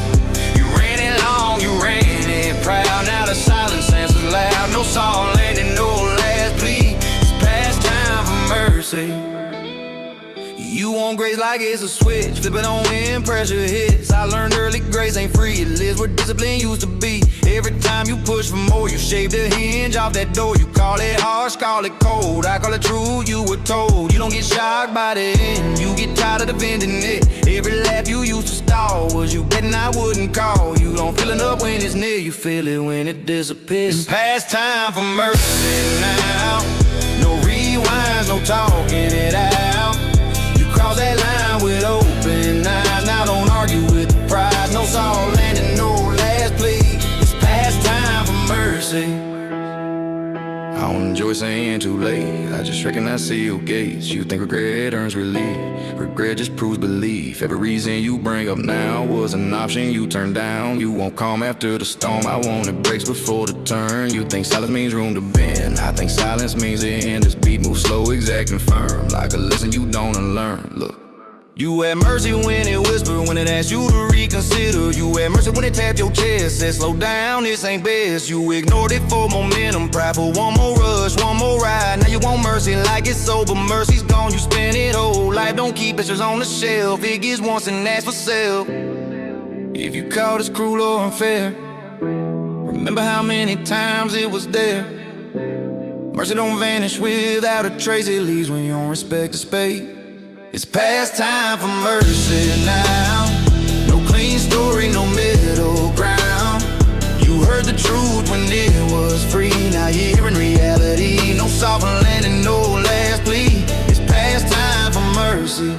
You ran it long, you ran it proud. Now the silence answers loud. No song landing, no last plea. It's past time for mercy. You want grace like it's a switch, flip it on when pressure hits. I learned early grace ain't free, it lives where discipline used to be. Every time you push for more, you shave the hinge off that door. You call it harsh, call it cold, I call it true, you were told. You don't get shocked by the end, you get tired of defending it. Every lap you used to stall, was you betting I wouldn't call. You don't feel it up when it's near, you feel it when it disappears. It's past time for mercy now. No rewinds, no talking it out. Cross that line with open eyes. Now don't argue with the prize. No salt landing, no last plea. It's past time for mercy. I don't enjoy saying too late. I just recognize seal gates. You think regret earns relief. Regret just proves belief. Every reason you bring up now was an option you turned down. You won't calm after the storm. I wanted breaks before the turn. You think silence means room to bend. I think silence means the end. This beat moves slow, exact and firm. Like a lesson you don't unlearn. Look. You had mercy when it whispered, when it asked you to reconsider. You had mercy when it tapped your chest, said slow down, this ain't best. You ignored it for momentum, pride for one more rush, one more ride. Now you want mercy like it's over, mercy's gone, you spend it whole. Life don't keep pictures on the shelf, it gets once and that's for sale. If you call this cruel or unfair, remember how many times it was there. Mercy don't vanish without a trace, it leaves when you don't respect the space. It's past time for mercy now. No clean story, no middle ground. You heard the truth when it was free. Now you're hearing reality. No soft landing, no last plea. It's past time for mercy.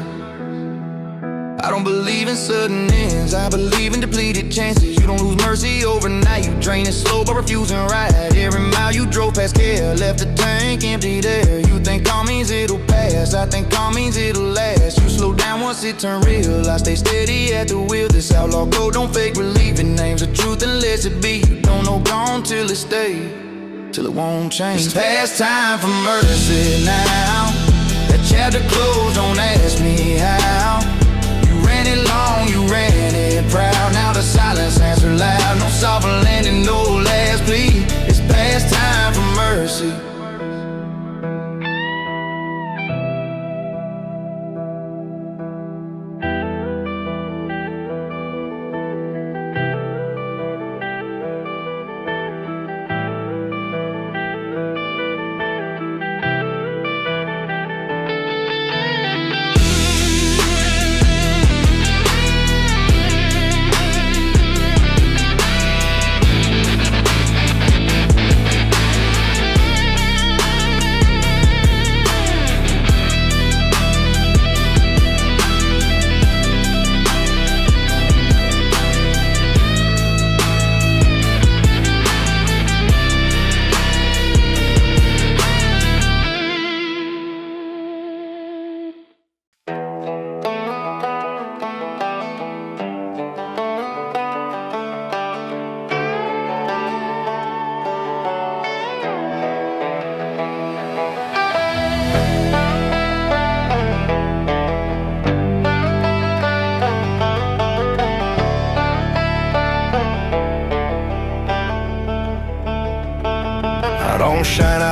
I don't believe in sudden ends, I believe in depleted chances. You don't lose mercy overnight, you drain it slow but refusing right. Every mile you drove past care, left the tank empty there. You think calm means it'll pass, I think calm means it'll last. You slow down once it turn real, I stay steady at the wheel. This outlaw code don't fake relief, it names the truth and lets it be. You don't know gone till it stays, till it won't change. It's past time for mercy now. That chapter closed, don't ask me how. Ran it long, you ran it proud. Now the silence answer loud. No soft landing, no last plea. It's past time for mercy.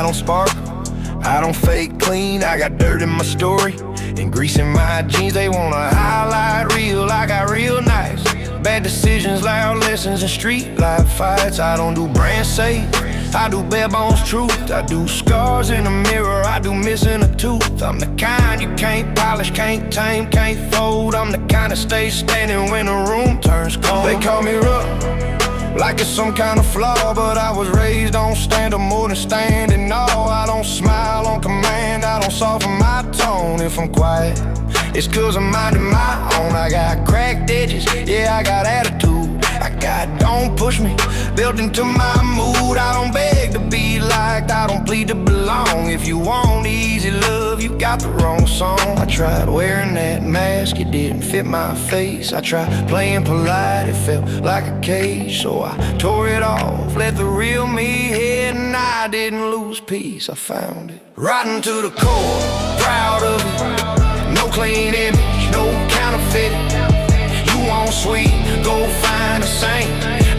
don't spark, I don't fake clean. I got dirt in my story and grease in my jeans. They wanna highlight real, I got real nice. Bad decisions, loud lessons, and street life fights. I don't do brand safe, I do bare bones truth. I do scars in the mirror, I do missing a tooth. I'm the kind you can't polish, can't tame, can't fold. I'm the kind that stays standing when the room turns cold. They call me rough, like it's some kind of flaw, but I was raised on stand up more than standing. No, I don't smile on command, I don't soften my tone. If I'm quiet, it's cause I'm minding my own. I got cracked edges, yeah, I got attitude. I got don't push me, built into my mood. I don't beg to be liked, I don't plead to belong. If you want easy love, you got the wrong song. I tried wearing that mask, it didn't fit my face. I tried playing polite, it felt like a cage. So I tore it off, let the real me hit, and I didn't lose peace, I found it. Riding to the core, proud of it. No clean image, no counterfeit. You want sweet, go find a saint.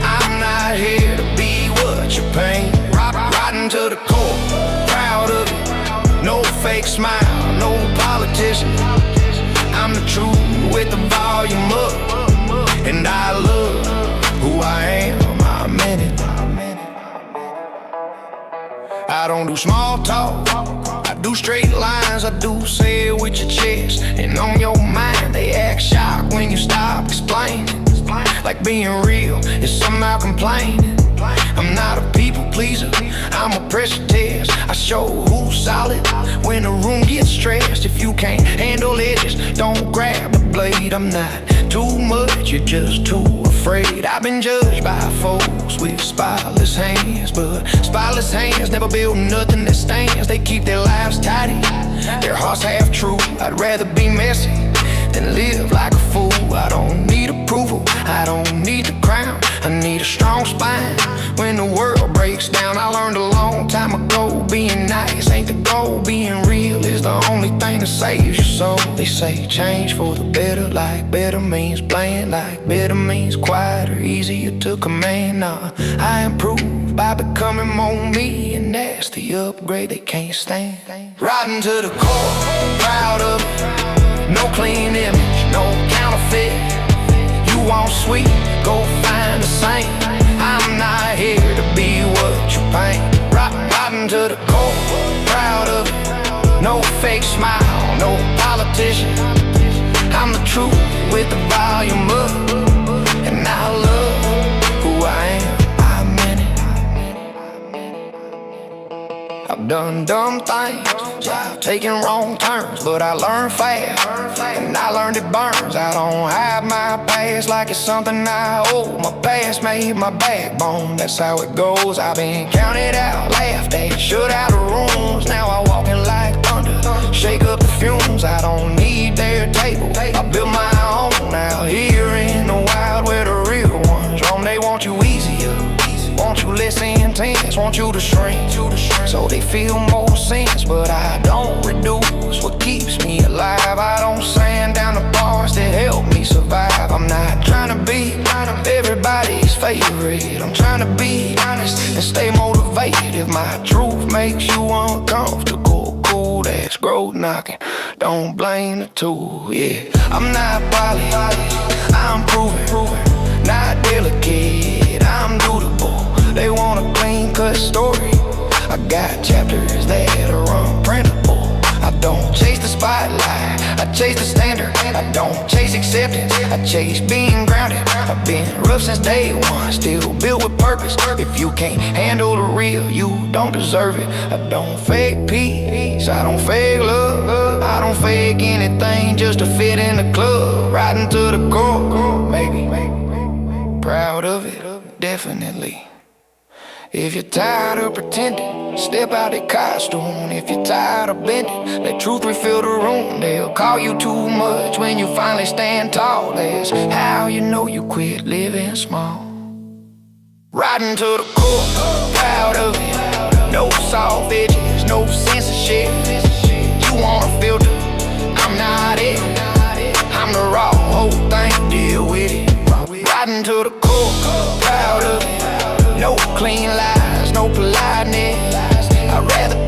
I'm not here to be what you paint. Riding to the core, proud of it. No fake smile, no politician. I'm the truth with the volume up, and I love who I am, I meant it. I don't do small talk, I do straight lines. I do say it with your chest and on your mind. They act shocked when you stop explaining, like being real is somehow complaining. I'm not a people pleaser, I'm a pressure test. I show who's solid when the room gets stressed. If you can't handle edges, don't grab the blade. I'm not too much, you're just too afraid. I've been judged by folks with spotless hands, but spotless hands never build nothing that stands. They keep their lives tidy, their hearts half true. I'd rather be messy than live like a fool. I don't need approval, I don't need the crown, I need a strong spine when the world breaks down. I learned a long time ago, being nice ain't the goal. Being real is the only thing that saves your soul. They say change for the better, like better means bland, like better means quiet or easier to command. Nah, I improve by becoming more me, and that's the upgrade they can't stand. Riding to the core, proud of it. No clean image, no counterfeit. You want sweet, go find a saint. I'm not here to be what you paint. Riding to the core, proud of it. No fake smile, no politician. I'm the truth with the volume up, and I love who I am, I meant it. I've done dumb things, I've taken wrong turns, but I learned fast, and I learned it burns. I don't hide my past like it's something I owe. My past made my backbone, that's how it goes. I've been counted out, laughed at, shut out of rooms. Now I walk in like thunder, shake up the fumes. I don't need their table, I built my own out here in the wild where the real ones roam. They want you easier, want you less intense, want you to shrink, so they feel more sense. But I don't reduce what keeps me alive. I don't sand down the bars that help me survive. I'm not trying to be everybody's favorite, I'm trying to be honest and stay motivated. If my truth makes you uncomfortable, cool, that's growth knocking, don't blame the tool, yeah. I'm not polished, I'm proven, not delicate, I'm dutable. They want a clean cut story, I got chapters that are unprintable. I don't chase the spotlight, I chase the standard. I don't chase acceptance, I chase being grounded. I've been rough since day one, still built with purpose. If you can't handle the real, you don't deserve it. I don't fake peace, I don't fake love, I don't fake anything just to fit in the club. Riding to the core, maybe proud of it, definitely. If you're tired of pretending, step out the costume. If you're tired of bending, let truth refill the room. They'll call you too much when you finally stand tall. That's how you know you quit living small. Riding to the core, proud of it. No soft edges, no censorship. You want a filter, I'm not it. I'm the raw whole thing, deal with it. Riding to the core, proud of it. No clean lies, no politeness. I'd rather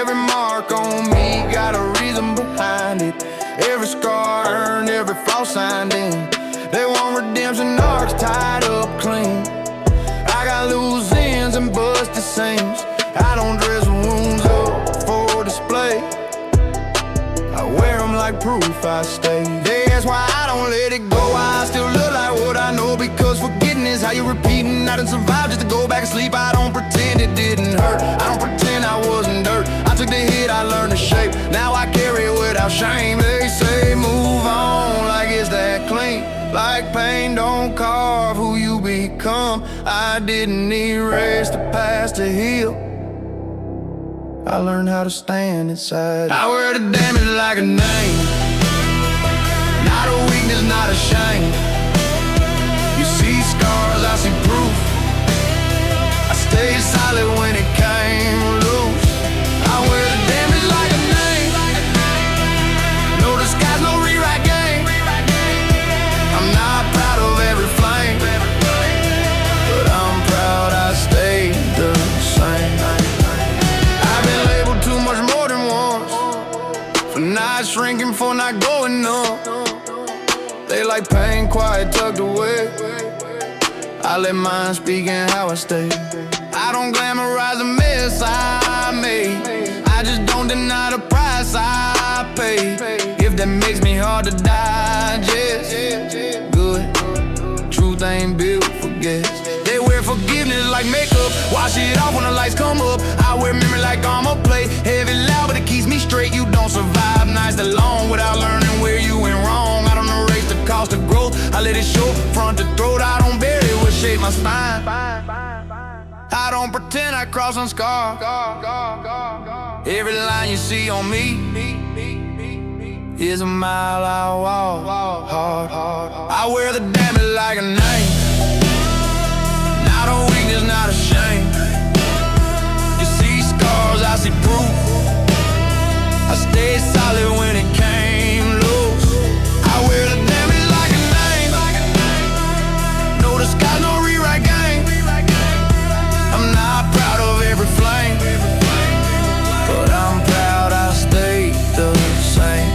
Every mark on me got a reason behind it. Every scar earned, every flaw signed in. They want redemption arcs tied up clean. I got loose ends and busted seams. I don't dress wounds up for display. I wear them like proof I stay. They ask why I don't let it go, why I still look like what I know. Because forgetting is how you repeating. I done survived just to go back and sleep. I don't pretend it didn't hurt, I don't pretend I wasn't dirt. I took the hit, I learned to shape. Now I carry it without shame. They say move on like it's that clean. Like pain don't carve who you become. I didn't erase the past to heal. I learned how to stand inside. I wear the damage like a name. Not a weakness, not a shame. You see scars, I see proof. I stayed solid when it came loose. I wear the damage like a name. No disguise, no rewrite game. I'm not proud of every flame, but I'm proud I stayed the same. For not shrinking, for not going up. They like pain, quiet, tucked away. I let mine speak in how I stay. I don't glamorize the mess I made. I just don't deny the price I pay. If that makes me hard to digest, good. Truth ain't built for guests. They wear forgiveness like makeup. Wash it off when the lights come up. I wear memory like armor plate. Heavy loud, but it keeps me straight. You don't survive nights alone without learning where you went wrong. I don't erase the cost of growth, I let it show front to throat. I don't bury what shaped my spine. I don't pretend I cross unscarred. Every line you see on me is a mile I walk. Hard. I wear the damage like a name. Not a weakness, not a shame. You see scars, I see proof. I stayed solid when it came loose. I wear the damage like a name. No disguise, no rewrite game. I'm not proud of every flame, but I'm proud I stayed the same.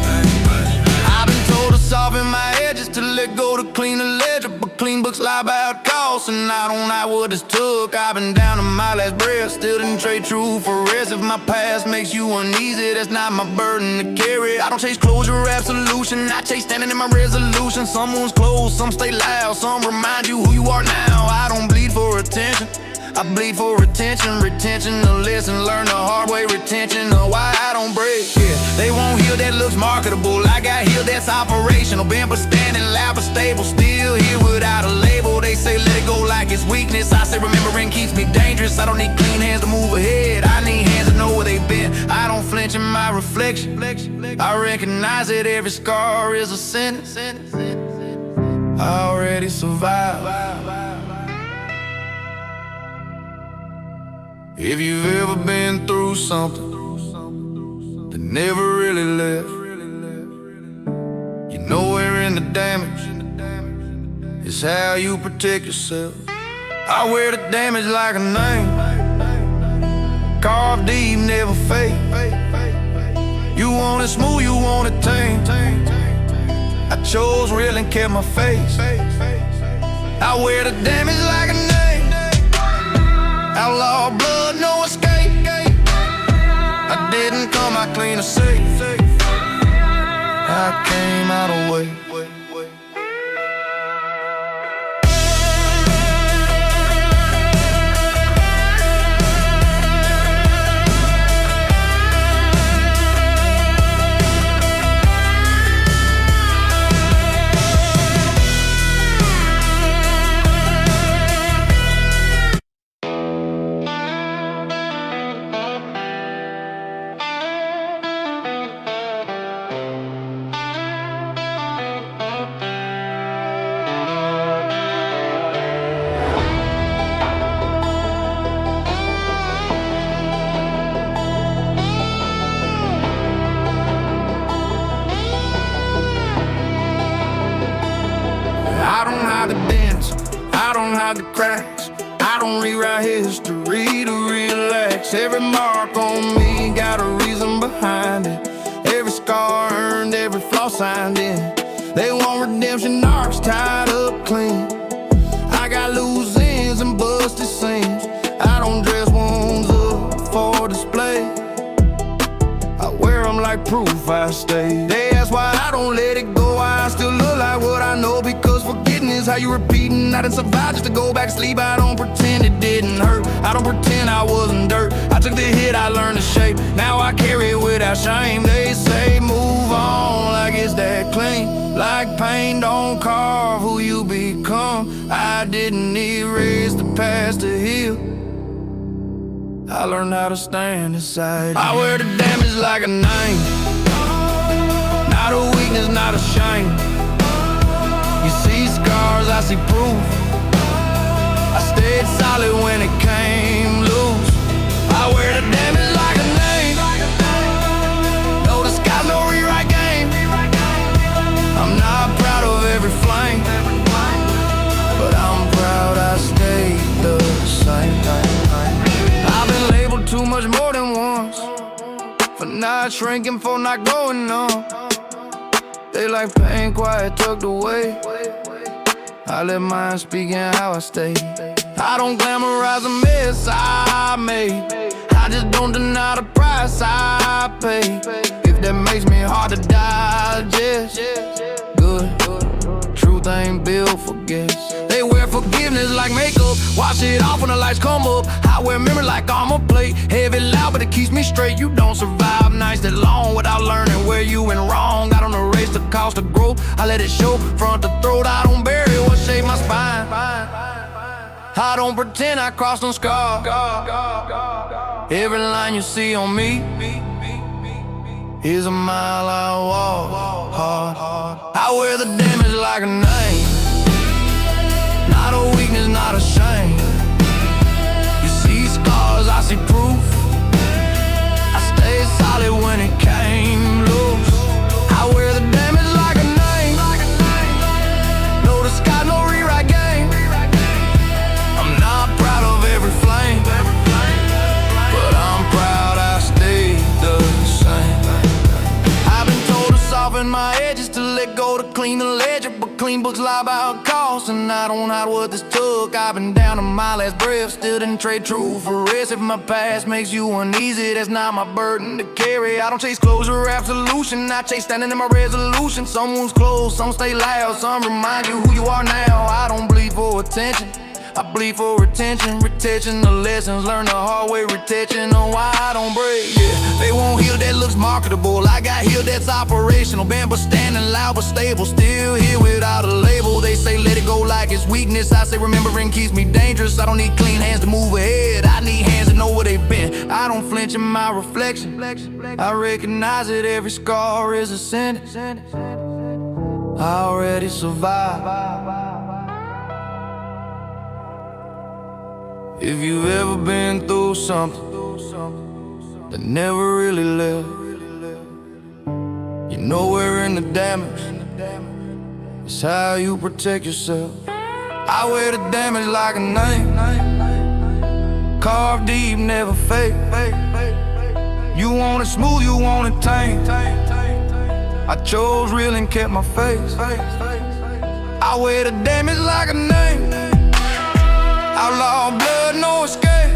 I've been told to soften my edges, to let go, to clean the ledger. But clean books lie about costs, and I don't like what this took. I've been down to my last breath, still didn't trade truth for rest. If my past makes you uneasy, that's not my burden to carry. I don't chase closure or absolution, I chase standing in my resolution. Some wounds close, some stay loud, some remind you who you are now. I don't bleed for attention, I bleed for retention. Retention to listen, learn the hard way. Retention of why I don't break. Yeah, they won't heal that looks marketable. I got healed that's operational. Been but standing loud but stable. Still here without a label. They say let it go like it's weakness. I say remembering keeps me dangerous. I don't need clean hands to move ahead, I need hands to know where they've been. I don't flinch in my reflection, I recognize that every scar is a sentence. I already survived. If you've ever been through something that never really left, you know we're in the damage. It's how you protect yourself. I wear the damage like a name, carved deep, never fake. You want it smooth, you want it tame. I chose real and kept my face. I wear the damage like a name. Outlaw blood, no escape. I didn't come out clean or safe, I came out of way. I don't hide the dance, I don't hide the cracks. I don't rewrite history to relax. Every mark on me got a reason. signed in. They want redemption arcs tied up clean. I got loose ends and busted seams. I don't dress wounds up for display. I wear them like proof I stay. They ask why I don't let it go, why I still look like what I know. Because forgetting is how you repeating. I didn't survive just to go back to sleep. I don't pretend it didn't hurt. I don't pretend I wasn't dirt. I took the hit, I learned to shape. Now I carry it without shame. They say move on like it's that clean. Like pain don't carve who you become. I didn't erase the past to heal. I learned how to stand inside. I wear the damage like a name. Not a weakness, not a shame. You see scars, I see proof. I stayed solid when it came loose. I wear the damage like a name. No disguise, no rewrite game. I'm not proud of every flame, but I'm proud I stayed the same. I've been labeled too much more than once, for not shrinking, for not going on. They like pain quiet tucked away. I let mine speak in how I stay. I don't glamorize the mess I made. I just don't deny the price I pay. If that makes me hard to digest, good. Truth ain't built for guests. They wear forgiveness like makeup. Wash it off when the lights come up. I wear memory like armor plate. Heavy loud but it keeps me straight. You don't survive nights that long without learning where you went wrong. I don't erase the cost of growth, I let it show front to throat. I don't bury what shaped my spine. I don't pretend I crossed no scar. Every line you see on me is a mile I walk hard. I wear the damage like a name. Not a weakness, not a shame. You see scars, I see proof. I stayed solid when it came loose. I wear the damage like a name. No disguise, no rewrite game. I'm not proud of every flame, but I'm proud I stayed the same. I've been told to soften my edges, to let go, to clean the ledger, but clean books lie about cost, and I don't hide what this took. I've been down to my last breath, still didn't trade truth for rest. If my past makes you uneasy, that's not my burden to carry. I don't chase closure or absolution, I chase standing in my resolution. Some wounds close, some stay loud, some remind you who you are now. I don't bleed for attention, I bleed for retention. Retention the lessons learned the hard way. Retention on why I don't break. Yeah, they won't heal that looks marketable. I got healed that's operational. Been but standing loud but stable. Still here without a label. They say let it go like it's weakness. I say remembering keeps me dangerous. I don't need clean hands to move ahead. I need hands to know where they've been. I don't flinch in my reflection. I recognize that every scar is a sentence. I already survived. If you've ever been through something that never really left, you know we're in the damage. It's how you protect yourself. I wear the damage like a name. Carved deep, never fake. You want it smooth, you want it tame. I chose real and kept my face. I wear the damage like a name. Outlaw blood, no escape.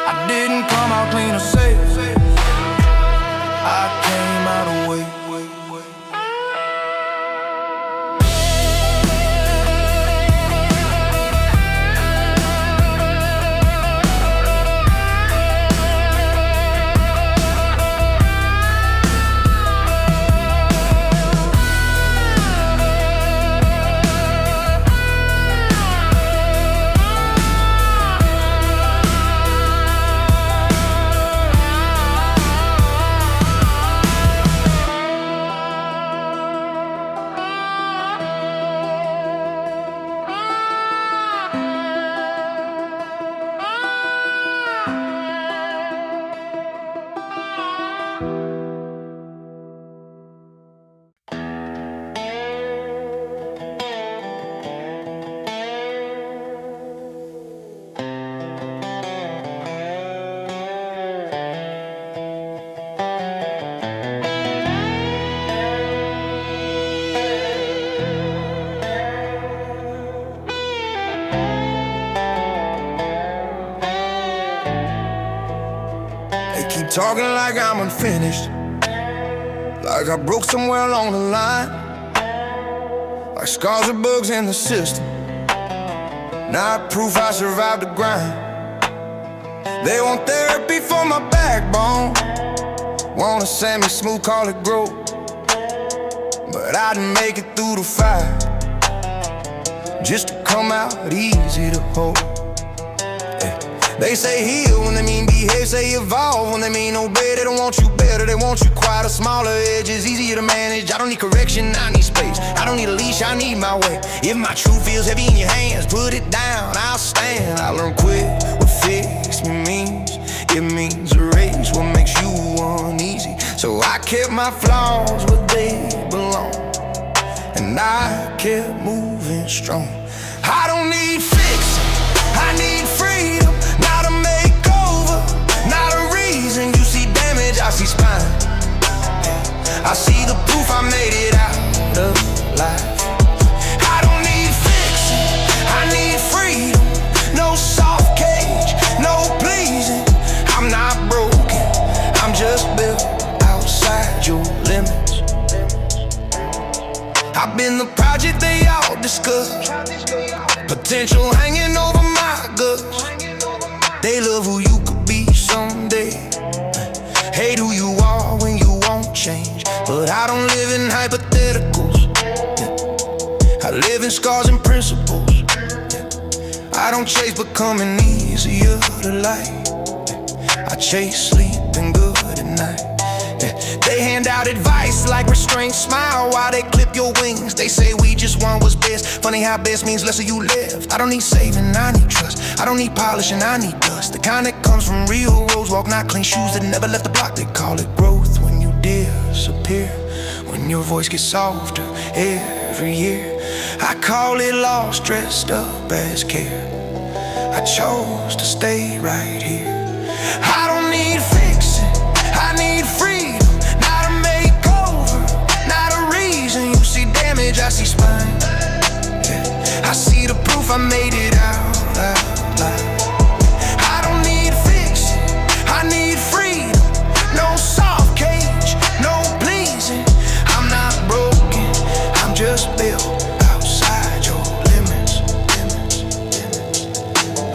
I didn't come out clean or safe. I came out away. keep talking like I'm unfinished, like I broke somewhere along the line, like scars or bugs in the system, not proof I survived the grind. They want therapy for my backbone, wanna send me smooth, call it growth, but I didn't make it through the fire just to come out easy to hold. They say heal when they mean behave, say evolve when they mean obey. They don't want you better, they want you quieter, smaller edges, easier to manage. I don't need correction, I need space. I don't need a leash, I need my way. If my truth feels heavy in your hands, put it down, I'll stand. I learn quick what fix me means. It means erase what makes you uneasy. So I kept my flaws where they belong, and I kept moving strong. I don't need fixing, I need freedom. Not a makeover, not a reason. You see damage, I see spine. I see the proof I made it out of life. I don't need fixing, I need freedom. No soft cage, no pleasing. I'm not broken, I'm just built outside your limits. I've been the project they all discuss, potential hanging over my guts. They love who you could be someday, hate who you are when you won't change. But I don't live in hypotheticals, I live in scars and principles. I don't chase becoming easier to like, I chase sleeping good at night. They hand out advice like restraint, smile while they clip your wings. They say we just want what's best. Funny how best means less of you left. I don't need saving, I need trust. I don't need polishing, I need dust. The kind that comes from real roads, walk not clean shoes that never left the block. They call it growth when you disappear, when your voice gets softer every year. I call it lost, dressed up as care. I chose to stay right here. I don't need fixing, I need freedom. Not a makeover, not a reason. You see damage, I see spine. I see the proof I made it out alive. I don't need fixing, I need freedom. No soft cage, no pleasing. I'm not broken, I'm just built outside your limits.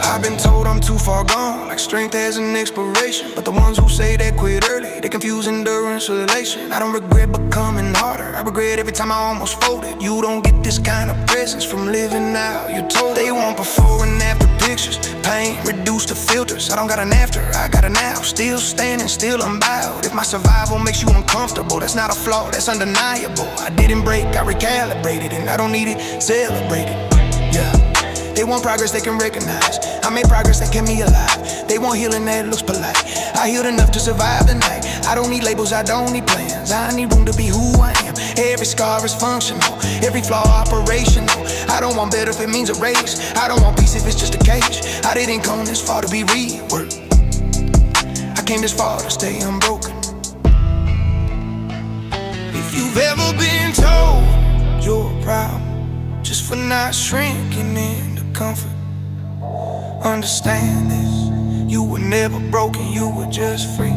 I've been told I'm too far gone, like strength has an expiration. But the ones who say they quit early, they confuse endurance with elation. I don't regret becoming harder, I regret every time I almost folded. You don't get this kind of presence from living out, you're told. They want before and after pictures, pain reduced to filters. I don't got an after, I got a now. Still standing, still unbowed. If my survival makes you uncomfortable, that's not a flaw, that's undeniable. I didn't break, I recalibrated, and I don't need it celebrated. Yeah. They want progress they can recognize, I made progress that kept me alive. They want healing that looks polite, I healed enough to survive the night. I don't need labels, I don't need plans, I need room to be who I am. Every scar is functional, every flaw operational. I don't want better if it means a race, I don't want peace if it's just a cage. I didn't come this far to be reworked, I came this far to stay unbroken. If you've ever been told you're proud just for not shrinking into comfort, understand this, you were never broken, you were just free.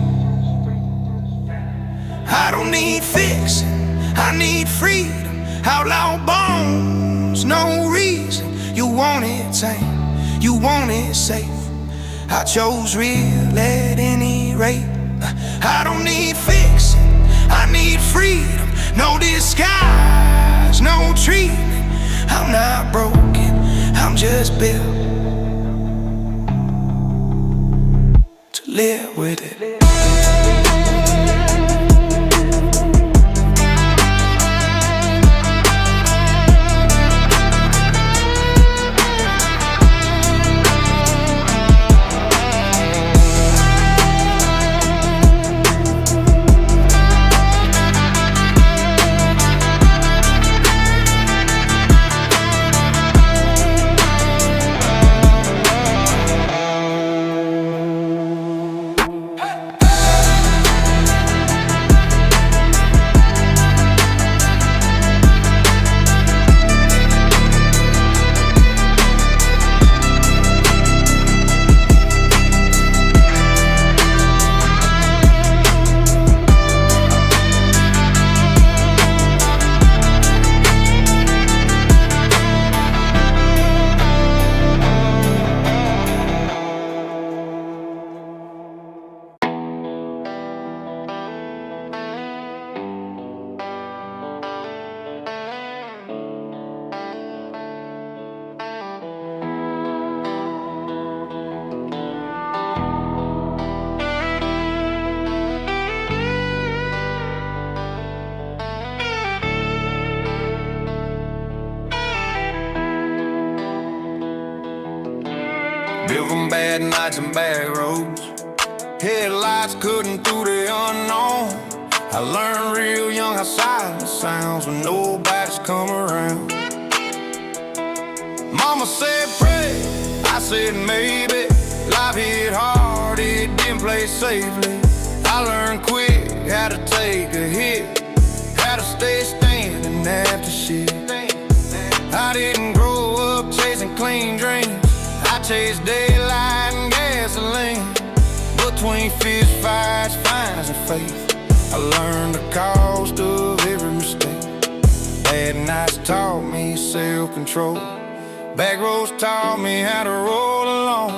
I don't need fixing, I need freedom. Outlaw bones, no reason. You want it tame, you want it safe. I chose real at any rate. I don't need fixing, I need freedom. No disguise, no treatment. I'm not broken, I'm just built to live with it. bad nights and bad roads. Headlights cutting through the unknown. I learned real young how silence sounds when nobody's come around. Mama said pray, I said maybe. Life hit hard, it didn't play safely. I learned quick how to take a hit, how to stay standing after shit. I didn't grow up chasing clean dreams. I chased daylight and gasoline. Between fist fights, fines, and faith, I learned the cost of every mistake. Bad nights taught me self-control. Back roads taught me how to roll alone.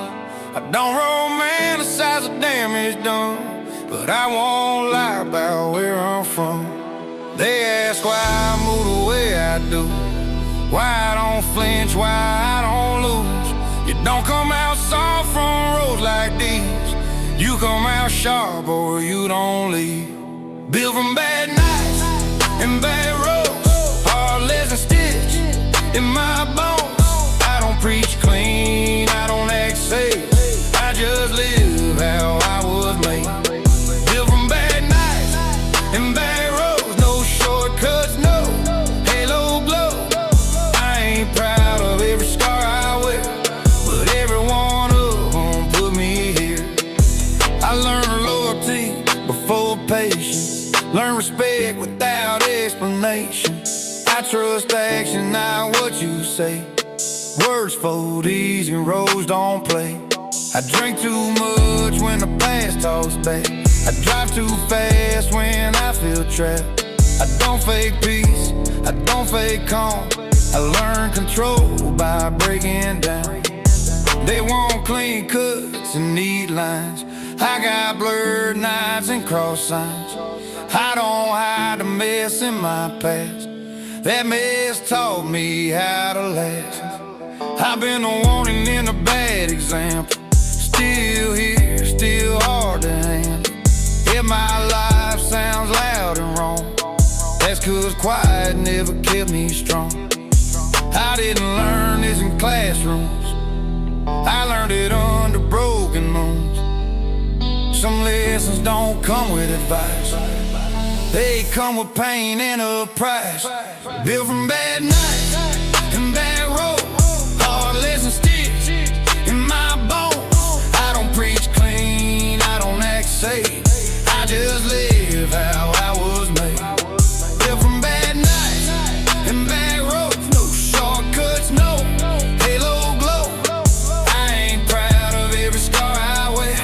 I don't romanticize the damage done, but I won't lie about where I'm from. They ask why I move the way I do, why I don't flinch, why I don't lose. You don't come out soft from roads like these. You come out sharp or you don't leave. Built from bad nights and bad roads, hard lessons stitched in my bones. I don't preach clean, I don't act safe. I just live how I was made. Built from bad nights and bad roads, no shortcuts, no halo glow. I ain't proud of every scar I wear, but every one of them put me here. I learned loyalty before patience, learn respect without explanation. I trust action, not what you say. Words fold easy and roads don't play. I drink too much when the past talks back. I drive too fast when I feel trapped. I don't fake peace, I don't fake calm. I learn control by breaking down. They want clean cuts and neat lines. I got blurred nights and cross signs. I don't hide the mess in my past. That mess taught me how to last. I've been a warning and a bad example. Still here, still hard to handle. If my life sounds loud and wrong, that's 'cause quiet never kept me strong. I didn't learn this in classrooms, I learned it under broken moons. Some lessons don't come with advice, they come with pain and a price. Built from bad nights and bad roads, hard lessons stitched in my bones. I don't preach clean, I don't act safe. I just live how I was made. Built from bad nights and bad roads, no shortcuts, no halo glow. I ain't proud of every scar I wear,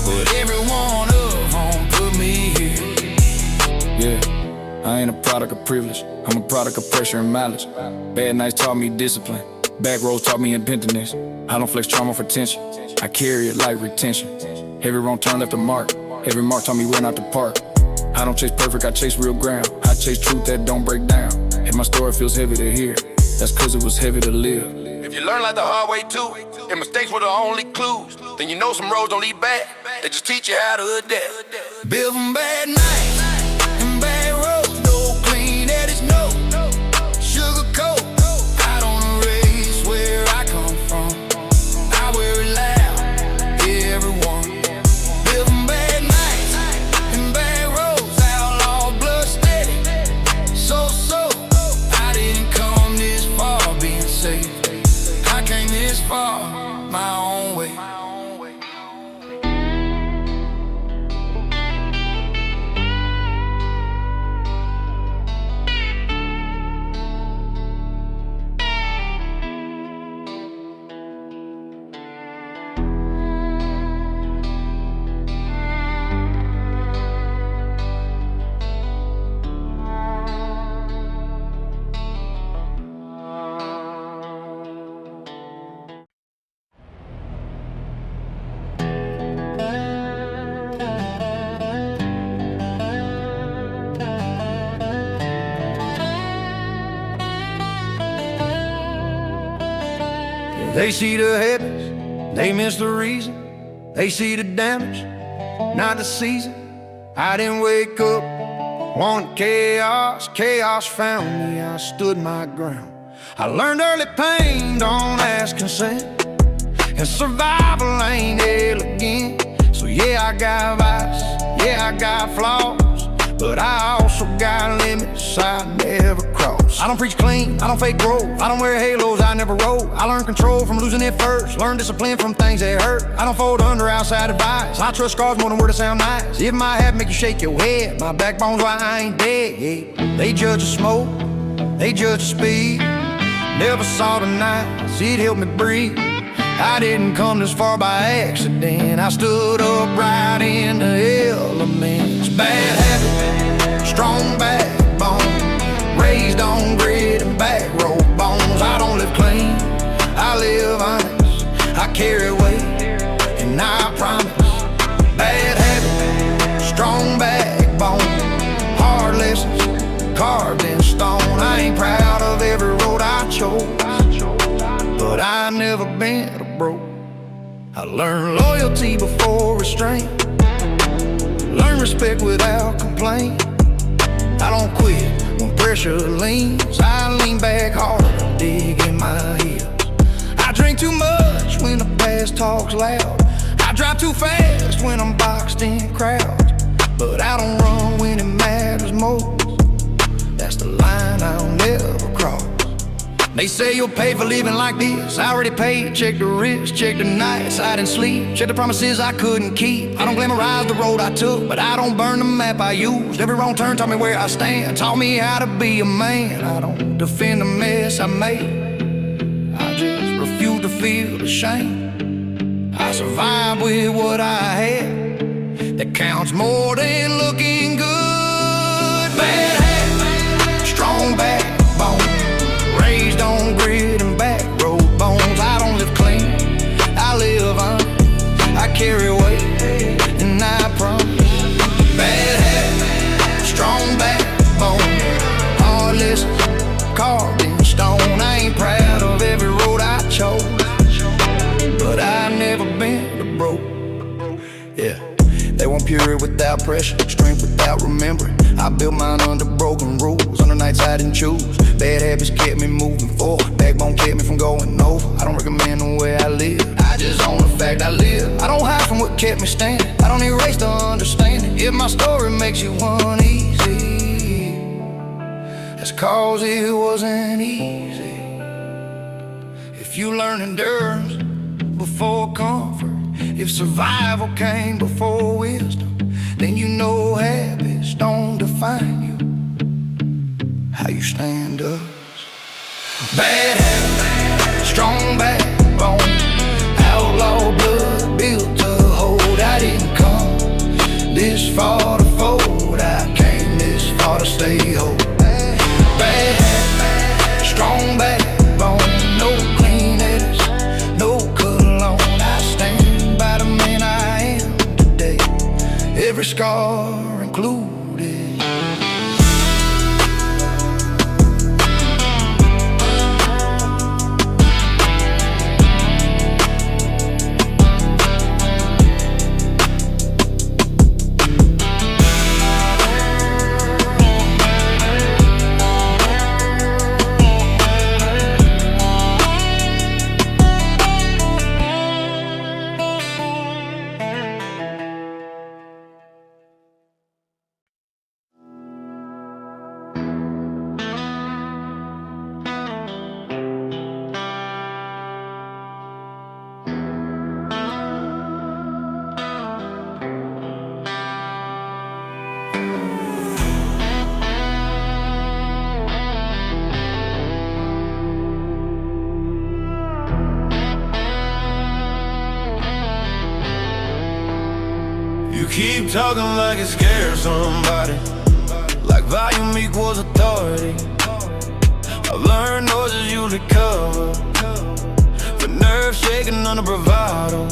but every one of them put me here. Yeah, I ain't a product of privilege, I'm a product of pressure and mileage. Bad nights taught me discipline, back roads taught me independence. I don't flex trauma for tension, I carry it like retention. Every wrong turn left a mark, every mark taught me where not to park. I don't chase perfect, I chase real ground. I chase truth that don't break down. If my story feels heavy to hear, that's 'cause it was heavy to live. If you learn like the hard way too, and mistakes were the only clues, then you know some roads don't lead back, they just teach you how to adapt. Built from bad nights and bad roads, no clean edits, no sugarcoat. I don't erase where I come from, I wear it loud, everyone. Built from bad nights and bad roads, outlaw blood steady, so I didn't come this far being safe. I came this far my own way. They see the heavens, they miss the reason. They see the damage, not the season. I didn't wake up wanting chaos, chaos found me, I stood my ground. I learned early pain, don't ask consent. and survival ain't elegant. So yeah, I got vice, yeah, I got flaws, but I also got limits I never cross. I don't preach clean, I don't fake growth, I don't wear halos, I never roll. I learn control from losing it first, learn discipline from things that hurt. I don't fold under outside advice, I trust scars more than word to sound nice. If my hat make you shake your head, my backbone's why I ain't dead. Yeah. They judge the smoke, they judge the speed. Never saw the nights, it helped me breathe. I didn't come this far by accident, I stood up right in the elements. Bad habit, strong backbone, raised on grit and back row bones. I don't live clean, I live honest, I carry weight, and I promise. Bad habit, strong backbone, hard lessons carved in stone. I ain't proud of every road I chose, but I never been a broke. I learned loyalty before restraint, learn respect without complaint. I don't quit when pressure leans, I lean back hard, dig in my heels. I drink too much when the past talks loud, I drive too fast when I'm boxed in crowds, but I don't run when it matters most. That's the line I'll never cross. They say you'll pay for living like this, I already paid. Check the risk, check the nights I didn't sleep, check the promises I couldn't keep. I don't glamorize the road I took, but I don't burn the map I used. Every wrong turn taught me where I stand, taught me how to be a man. I don't defend the mess I made, I just refuse to feel the shame. I survived with what I had, that counts more than looking good. Bad habit, strong backbone, raised on grit and back row bones. I don't live clean, I live honest, I carry weight, and I promise. Bad habit, strong backbone, hard lessons carved in stone. I ain't proud of every road I chose, but I never been a broke. Yeah, they want pure without pressure, strength without remembering. I built mine under broken rules, under nights I didn't choose. Bad habits kept me moving forward, backbone kept me from going over. I don't recommend the way I live, I just own the fact I live. I don't hide from what kept me standing, I don't erase the understanding. If my story makes you uneasy, that's cause it wasn't easy. If you learn endurance before comfort, if survival came before wisdom, then you know habits don't define you, how you stand up. Bad habits, strong backbone, outlaw blood built to hold. I didn't come this far to fold, I came this far to stay whole. Bad habits, strong backbone, no clean edges, no cologne. I stand by the man I am today, every scar included. You keep talking like it scares somebody, like volume equals authority. I've learned noises usually cover for nerves shaking under bravado.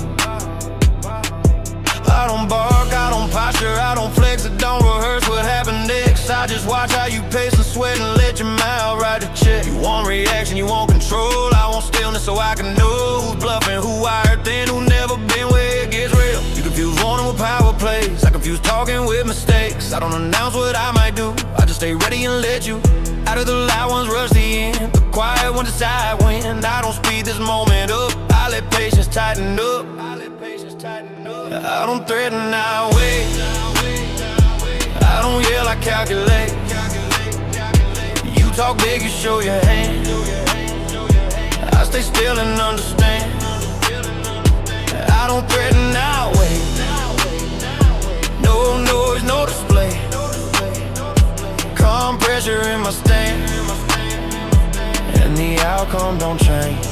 I don't bark, I don't posture, I don't flex, I don't rehearse what happened next. I just watch how you pace and sweat and let your mouth write the check. You want reaction, you want control, I want stillness so I can know who's bluffing, who wired thin, who never been where it gets real. You confuse wanting with power plays, I confuse talking with mistakes. I don't announce what I might do, I just stay ready and let you. Out of the loud ones rush the end, the quiet ones decide when. I don't speed this moment up, I let patience tighten up. I don't threaten, I wait. I don't yell, I calculate. You talk big, you show your hand. I stay still and understand. I don't threaten, I wait. No noise, no display. Calm pressure in my stand, and the outcome don't change.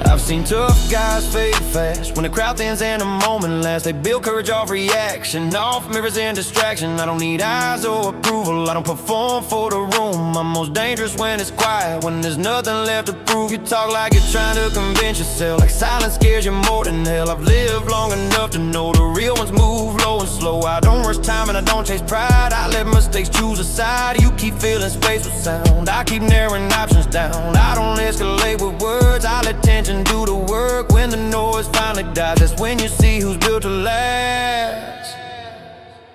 I've seen tough guys fade fast when the crowd thins and the moment lasts. They build courage off reaction, off mirrors and distraction. I don't need eyes or approval, I don't perform for the room. I'm most dangerous when it's quiet, when there's nothing left to prove. You talk like you're trying to convince yourself, like silence scares you more than hell. I've lived long enough to know the real ones move low and slow. I don't rush time and I don't chase pride. I let mistakes choose a side. You keep filling space with sound, I keep narrowing options down. I don't escalate with words, I let tension do the work. When the noise finally dies, that's when you see who's built to last.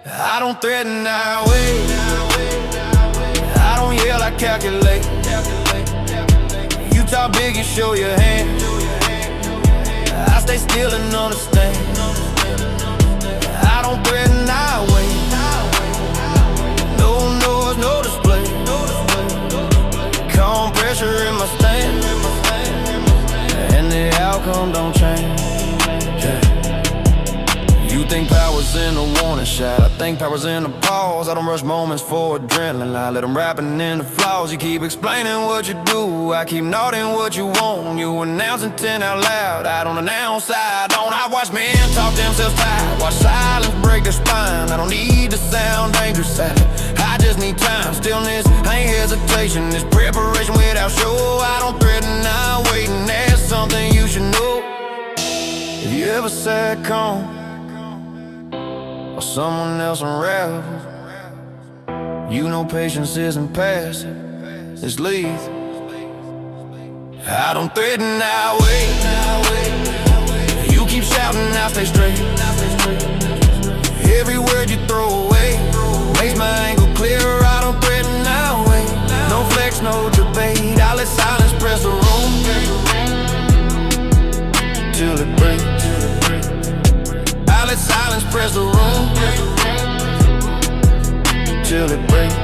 I don't threaten, I wait. I don't yell, I calculate. You talk big, you show your hand. I stay still and understand. I don't threaten, I wait. No noise, no display. Calm pressure in my stand, and the outcome don't change. You think power's in a warning shot, I think power's in a pause. I don't rush moments for adrenaline, I let them rapping in the flaws. You keep explaining what you do, I keep nodding what you want. You announce intent out loud, I don't announce, I don't. I watch men talk themselves tired, watch silence break their spine. I don't need to sound dangerous, I just need time. Stillness ain't hesitation, it's preparation without show. I don't threaten, I wait, and that's something you should know. If you ever sat calm or someone else unravels, you know patience isn't passive, it's lethal. I don't threaten, I wait. You keep shouting, I stay straight. Every word you throw away makes my angle clearer. I don't threaten, I wait. No flex, no debate, I let silence press the room till it breaks. I let silence press the room till it breaks.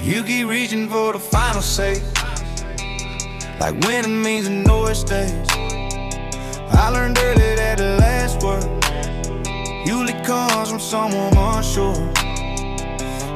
You keep reaching for the final say, like winning means no it stays. I learned early that the last word usually comes from someone unsure.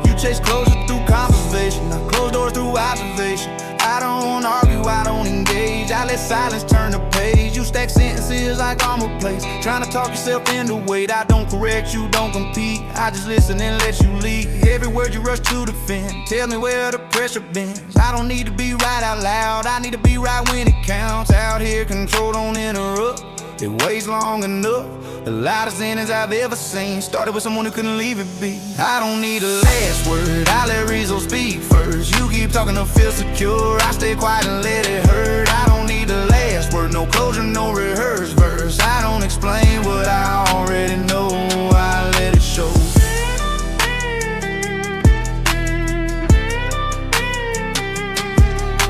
You chase closer through conversation, I close doors through observation. I don't argue, I don't engage, I let silence turn the page. You stack sentences like I'm a place, trying to talk yourself into weight. I don't correct you, don't compete, I just listen and let you lead. Every word you rush to defend, tell me where the pressure bends. I don't need to be right out loud, I need to be right when it counts. Out here, control don't interrupt, it waits long enough. The loudest innings I've ever seen started with someone who couldn't leave it be. I don't need a last word, I let reason speak first. You keep talking to feel secure, I stay quiet and let it hurt. I don't need the last word, no closure, no rehearsed verse. I don't explain what I already know, I let it show.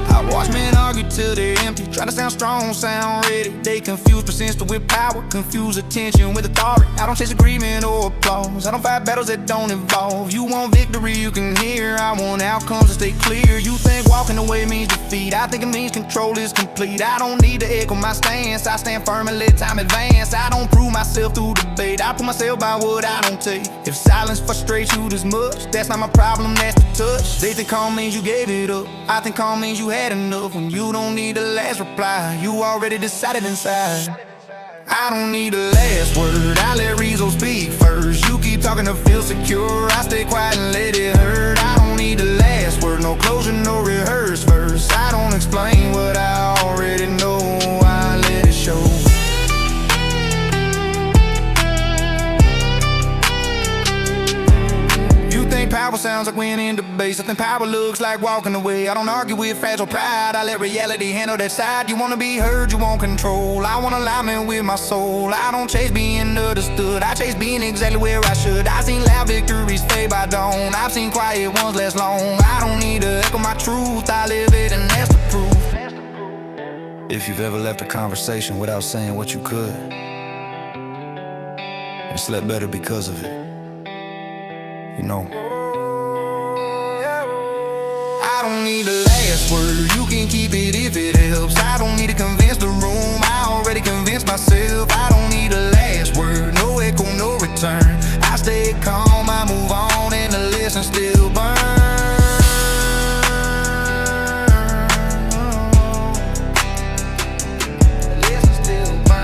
I watch men argue till they're empty, Try to sound strong, sound ready. They confuse persistence with power, confuse attention with authority. I don't chase agreement or applause. I don't fight battles that don't involve. You want victory, you can hear. I want outcomes to stay clear. You think walking away means defeat. I think it means control is complete. I don't need to echo my stance. I stand firm and let time advance. I don't prove myself through debate. I prove myself by what I don't take. If silence frustrates you this much, that's not my problem, that's the touch. They think calm means you gave it up. I think calm means you had enough. When you don't need the last reply, you already decided inside. I don't need a last word, I let reason speak first. You keep talking to feel secure, I stay quiet and let it hurt. I don't need the last word, no closure, no rehearsed verse. I don't explain what I already know, I let it show. Power sounds like winning debates. I think power looks like walking away. I don't argue with fragile pride, I let reality handle that side. You wanna be heard, you want control. I want alignment with my soul. I don't chase being understood, I chase being exactly where I should. I've seen loud victories fade by dawn, I've seen quiet ones last long. I don't need to echo my truth, I live it and that's the proof. If you've ever left a conversation without saying what you could and slept better because of it, you know, I don't need a last word, you can keep it if it helps. I don't need to convince the room, I already convinced myself. I don't need a last word, no echo, no return. I stay calm, I move on, and the lesson still burns. The lesson still burns.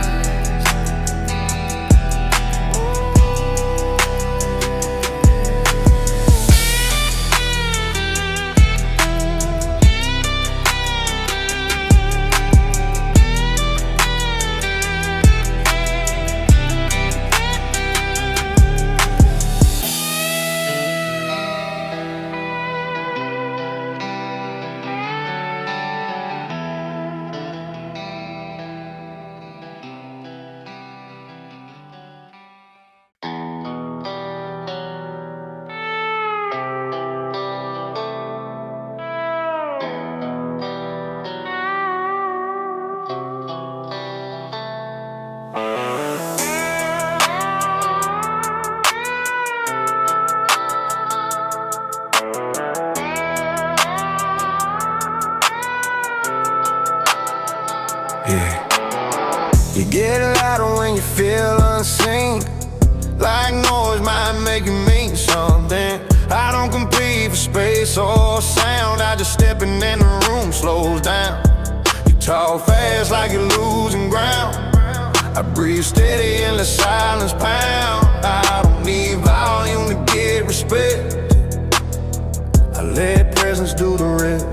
You get louder when you feel unseen, like noise might make you mean something. I don't compete for space or sound, I just step in and the room slows down. You talk fast like you're losing ground, I breathe steady and let silence pound. I don't need volume to get respect, I let presence do the rest.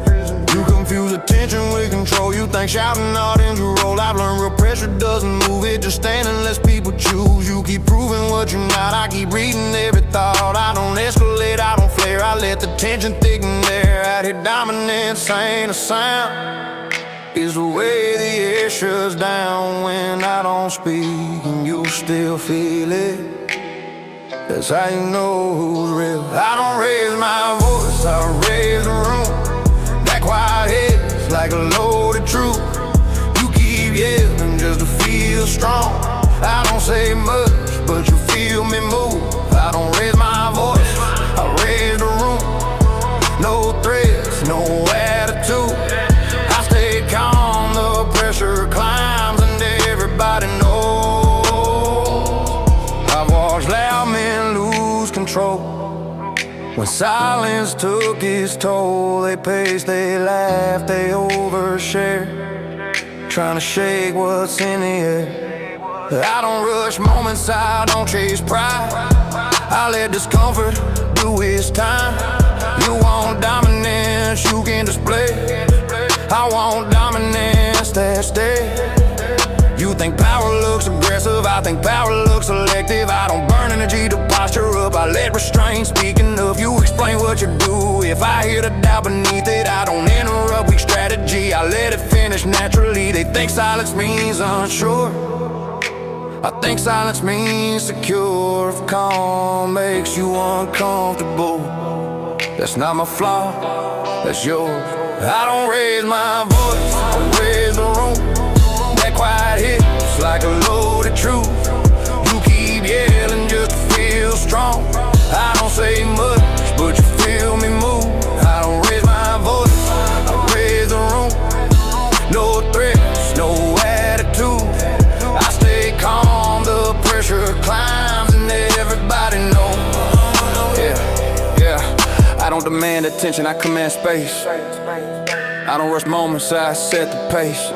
You confuse attention with control, you think shouting oughtens your role. I've learned real pressure doesn't move, it just stand and lets people choose. You keep proving what you're not, I keep reading every thought. I don't escalate, I don't flare, I let the tension thicken there. Out here dominance ain't a sound, it's the way the air shuts down when I don't speak and you still feel it. That's how you know who's real. I don't raise my voice, I raise the room. Quiet heads like a loaded truth. You keep yelling just to feel strong. I don't say much, but you feel me move. I don't raise my voice, I raise the room. No threats, no attitude, I stay calm, the pressure climbs and everybody knows. I've watched loud men lose control. When silence took its toll, they paced, they laughed, they overshare, trying to shake what's in the air. I don't rush moments, I don't chase pride, I let discomfort do its time. You want dominance, you can display, I want dominance that stay. You think power looks aggressive, I think power looks selective. I don't burn energy to posture up, I let restraint speak enough. You explain what you do, if I hear the doubt beneath it, I don't interrupt weak strategy, I let it finish naturally. They think silence means unsure, I think silence means secure. If calm makes you uncomfortable, that's not my flaw, that's yours. I don't raise my voice, I raise the room. don't demand attention, I command space. I don't rush moments, I set the pace.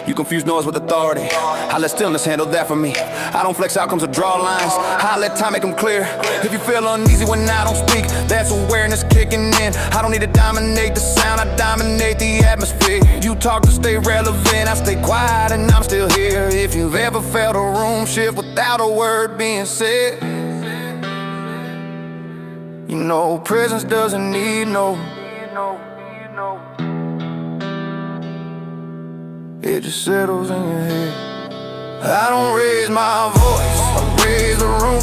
You confuse noise with authority, I let stillness handle that for me. I don't flex outcomes or draw lines, I let time make them clear. If you feel uneasy when I don't speak, that's awareness kicking in. I don't need to dominate the sound, I dominate the atmosphere. You talk to stay relevant, I stay quiet and I'm still here. If you've ever felt a room shift without a word being said, you know presence doesn't need no. It just settles in your head. I don't raise my voice, I raise the room.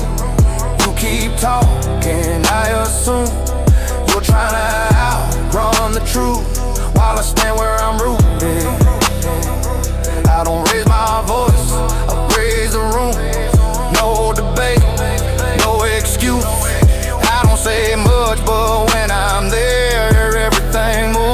You keep talking, I assume you're trying to outrun the truth, while I stand where I'm rooted. I don't raise my voice, I raise the room. No debate, no excuse. I don't say much, but when I'm there, everything moves.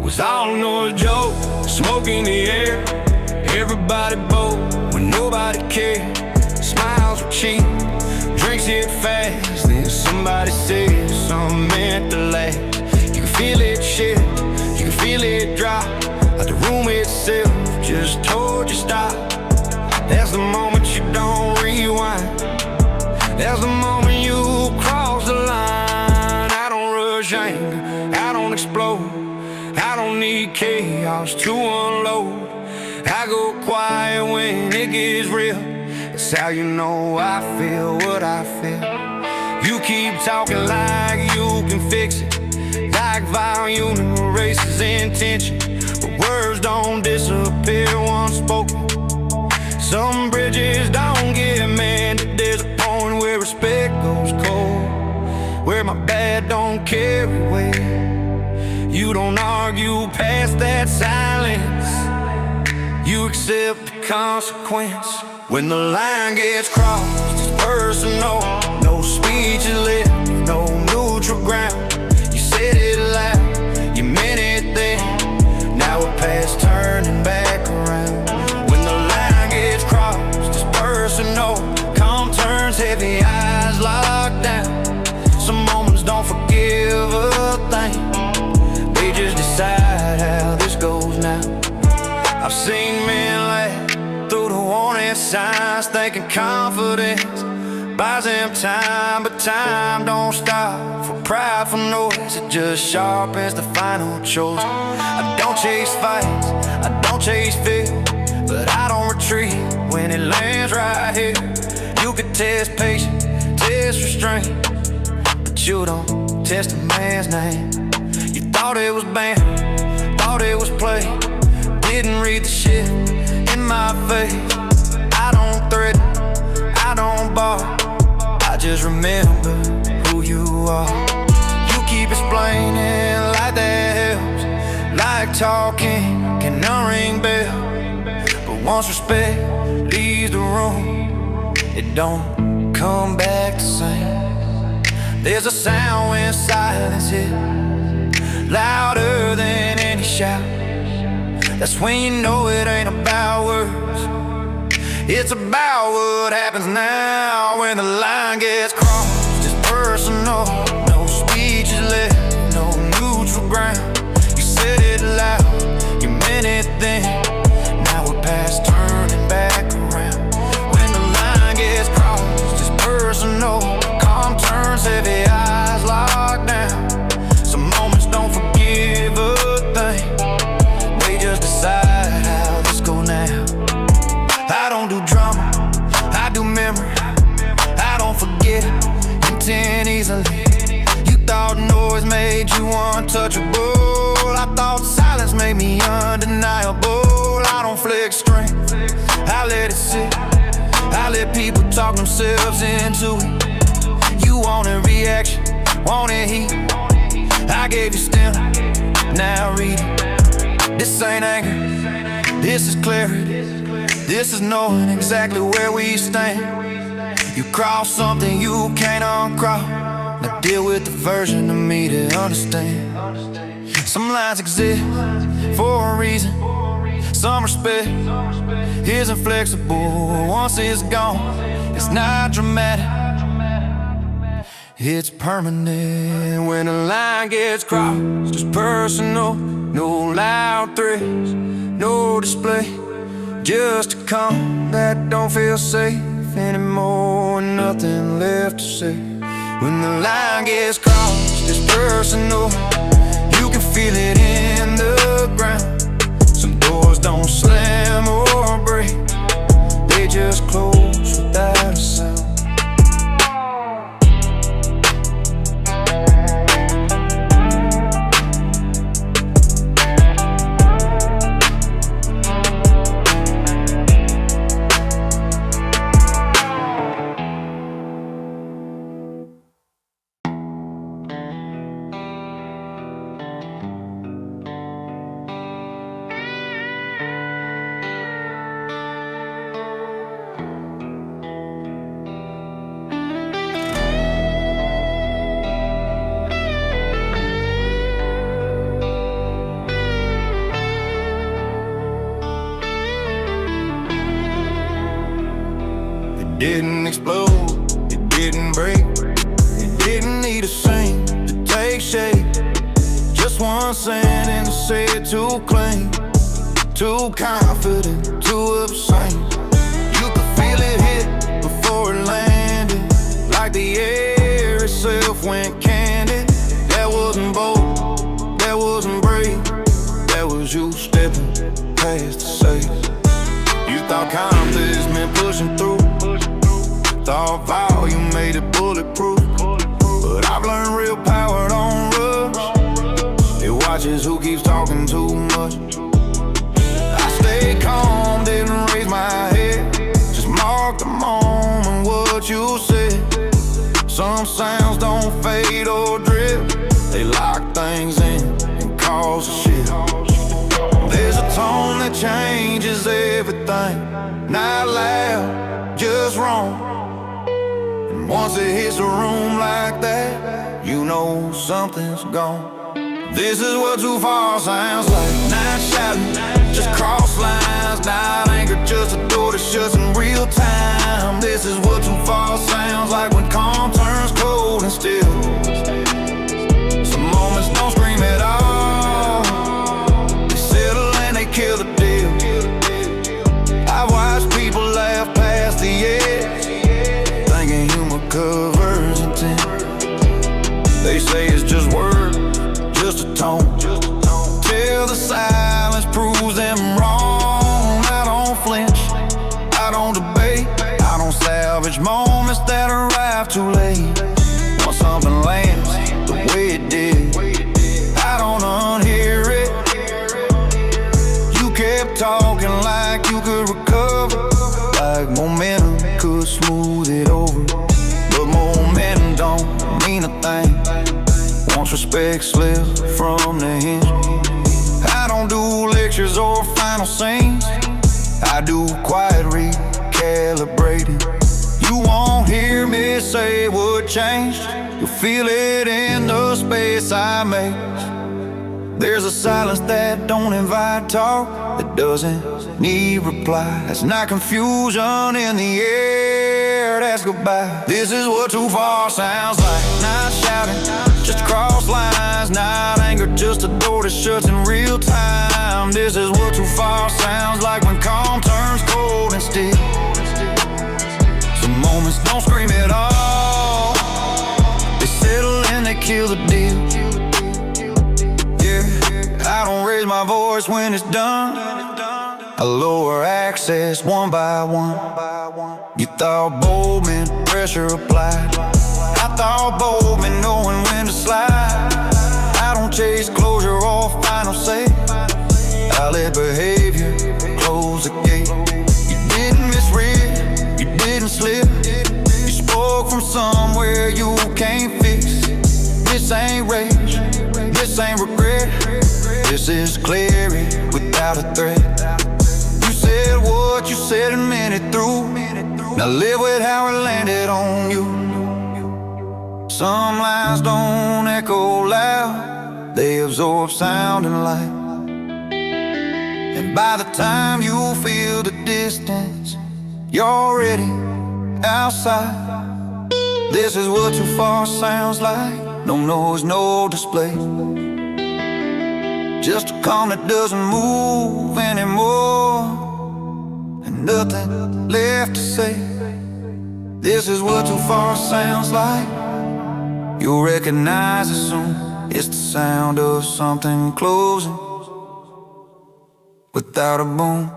It's all no joke, smoke in the air. Everybody bold when nobody cared. Smiles were cheap, drinks hit fast. Then somebody said something meant to last. You can feel it shift, you can feel it drop, like the room itself just told you stop. That's the moment you don't rewind. That's the moment you cross the line. I don't rush anger, I don't explode. I don't need chaos to unload. I go quiet when it gets real. That's how you know I feel what I feel. You keep talking like you can fix it, like volume erases intention. But words don't disappear once spoken. Some bridges don't get mended. There's a point where respect goes cold, where my bad don't carry weight. You don't argue past that silence, you accept the consequence. When the line gets crossed, it's personal. No speech is left, no neutral ground. You said it loud, you meant it then. Now we're past turning back around. When the line gets crossed, it's personal. Calm turns heavy, eyes locked down. Some moments don't forgive a thing, they just decide how this goes now. I've seen men laugh through the warning signs, thinking confidence buys them time, but time don't stop for prideful noise. It just sharpens the final choice. I don't chase fights, I don't chase fear, but I don't retreat when it lands right here. You could test patience, test restraint, but you don't test a man's name. You thought it was banned, thought it was play, didn't read the shit in my face. I don't threaten, I don't bar, I just remember who you are. You keep explaining like that helps, like talking can unring bell. But once respect leaves the room, it don't come back the same. There's a sound when silence hits, louder than any shout. That's when you know it ain't about words, it's about what happens now. When the line gets crossed, it's personal. No speech is left, no neutral ground. You said it loud, you meant it then. Now we're past turning back around. When the line gets crossed, it's personal. Calm turns heavy, eyes locked down. Some moments don't forgive a thing, easily. You thought noise made you untouchable. I thought silence made me undeniable. I don't flex strength, I let it sit. I let people talk themselves into it. You wanted reaction, wanted heat. I gave you stem, now read it. This ain't anger, this is clarity. This is knowing exactly where we stand. You cross something you can't uncross. Now deal with the version of me that understand. Some lines exist for a reason. Some respect isn't flexible. Once it's gone, it's not dramatic, it's permanent. When the line gets crossed, it's personal. No loud threats, no display. Just a calm that don't feel safe anymore. Nothing left to say. When the line gets crossed, it's personal. You can feel it in the ground. Some doors don't slam or break, they just close without a sound. Didn't explode, it didn't break, it didn't need a scene to take shape. Just one sentence said too clean, too confident, too obscene. You could feel it hit before it landed, like the air itself went candid. That wasn't bold, that wasn't brave, that was you stepping past the safe. You thought confidence meant pushing through, thought volume made it bulletproof. But I've learned real power don't rush. It watches who keeps talking too much. I stayed calm, didn't raise my head, just marked the moment what you said. Some sounds don't fade or drip, they lock things in and cause a shift. There's a tone that changes everything, not loud, just wrong. Once it hits a room like that, you know something's gone. This is what too far sounds like. Not shouting, just cross lines. Not anger, just a door that shuts in real time. This is what too far sounds like when calm turns cold and still. Some moments don't scream at all, they settle and they kill the deal. I've watched people laugh past the edge, thinking humor covers intent. They say it's just words, just a tone. Till the silence proves them wrong. I don't flinch, I don't debate, I don't salvage moments that arrive too late. Once something lands the way it did, I don't unhear it. You kept talking like you could recover, like momentum could smooth it over. But momentum don't mean a thing once respect slips from the hinge. I don't do lectures or final scenes, I do quiet recalibrating. You won't hear me say what changed, you'll feel it in the space I make. There's a silence that don't invite talk, that doesn't need reply. That's not confusion in the air, that's goodbye. This is what too far sounds like. Not shouting, just cross lines. Not anger, just a door that shuts in real time. This is what too far sounds like when calm turns cold and still. Some moments don't scream at all, they settle and they kill the deal. I don't raise my voice when it's done, I lower access one by one. You thought bold meant pressure pressure applied. I thought bold meant knowing when to slide. I don't chase closure or final say. I let behavior close the gate. You didn't misread, you didn't slip. You spoke from somewhere you can't fix. This ain't rage, this ain't regret. This is clarity without a threat. You said what you said and meant it through. Now live with how it landed on you. Some lines don't echo loud, they absorb sound and light. And by the time you feel the distance, you're already outside. This is what too far sounds like. No noise, no display. Just a calm that doesn't move anymore, and nothing left to say. This is what too far sounds like. You'll recognize it soon. It's the sound of something closing without a boom.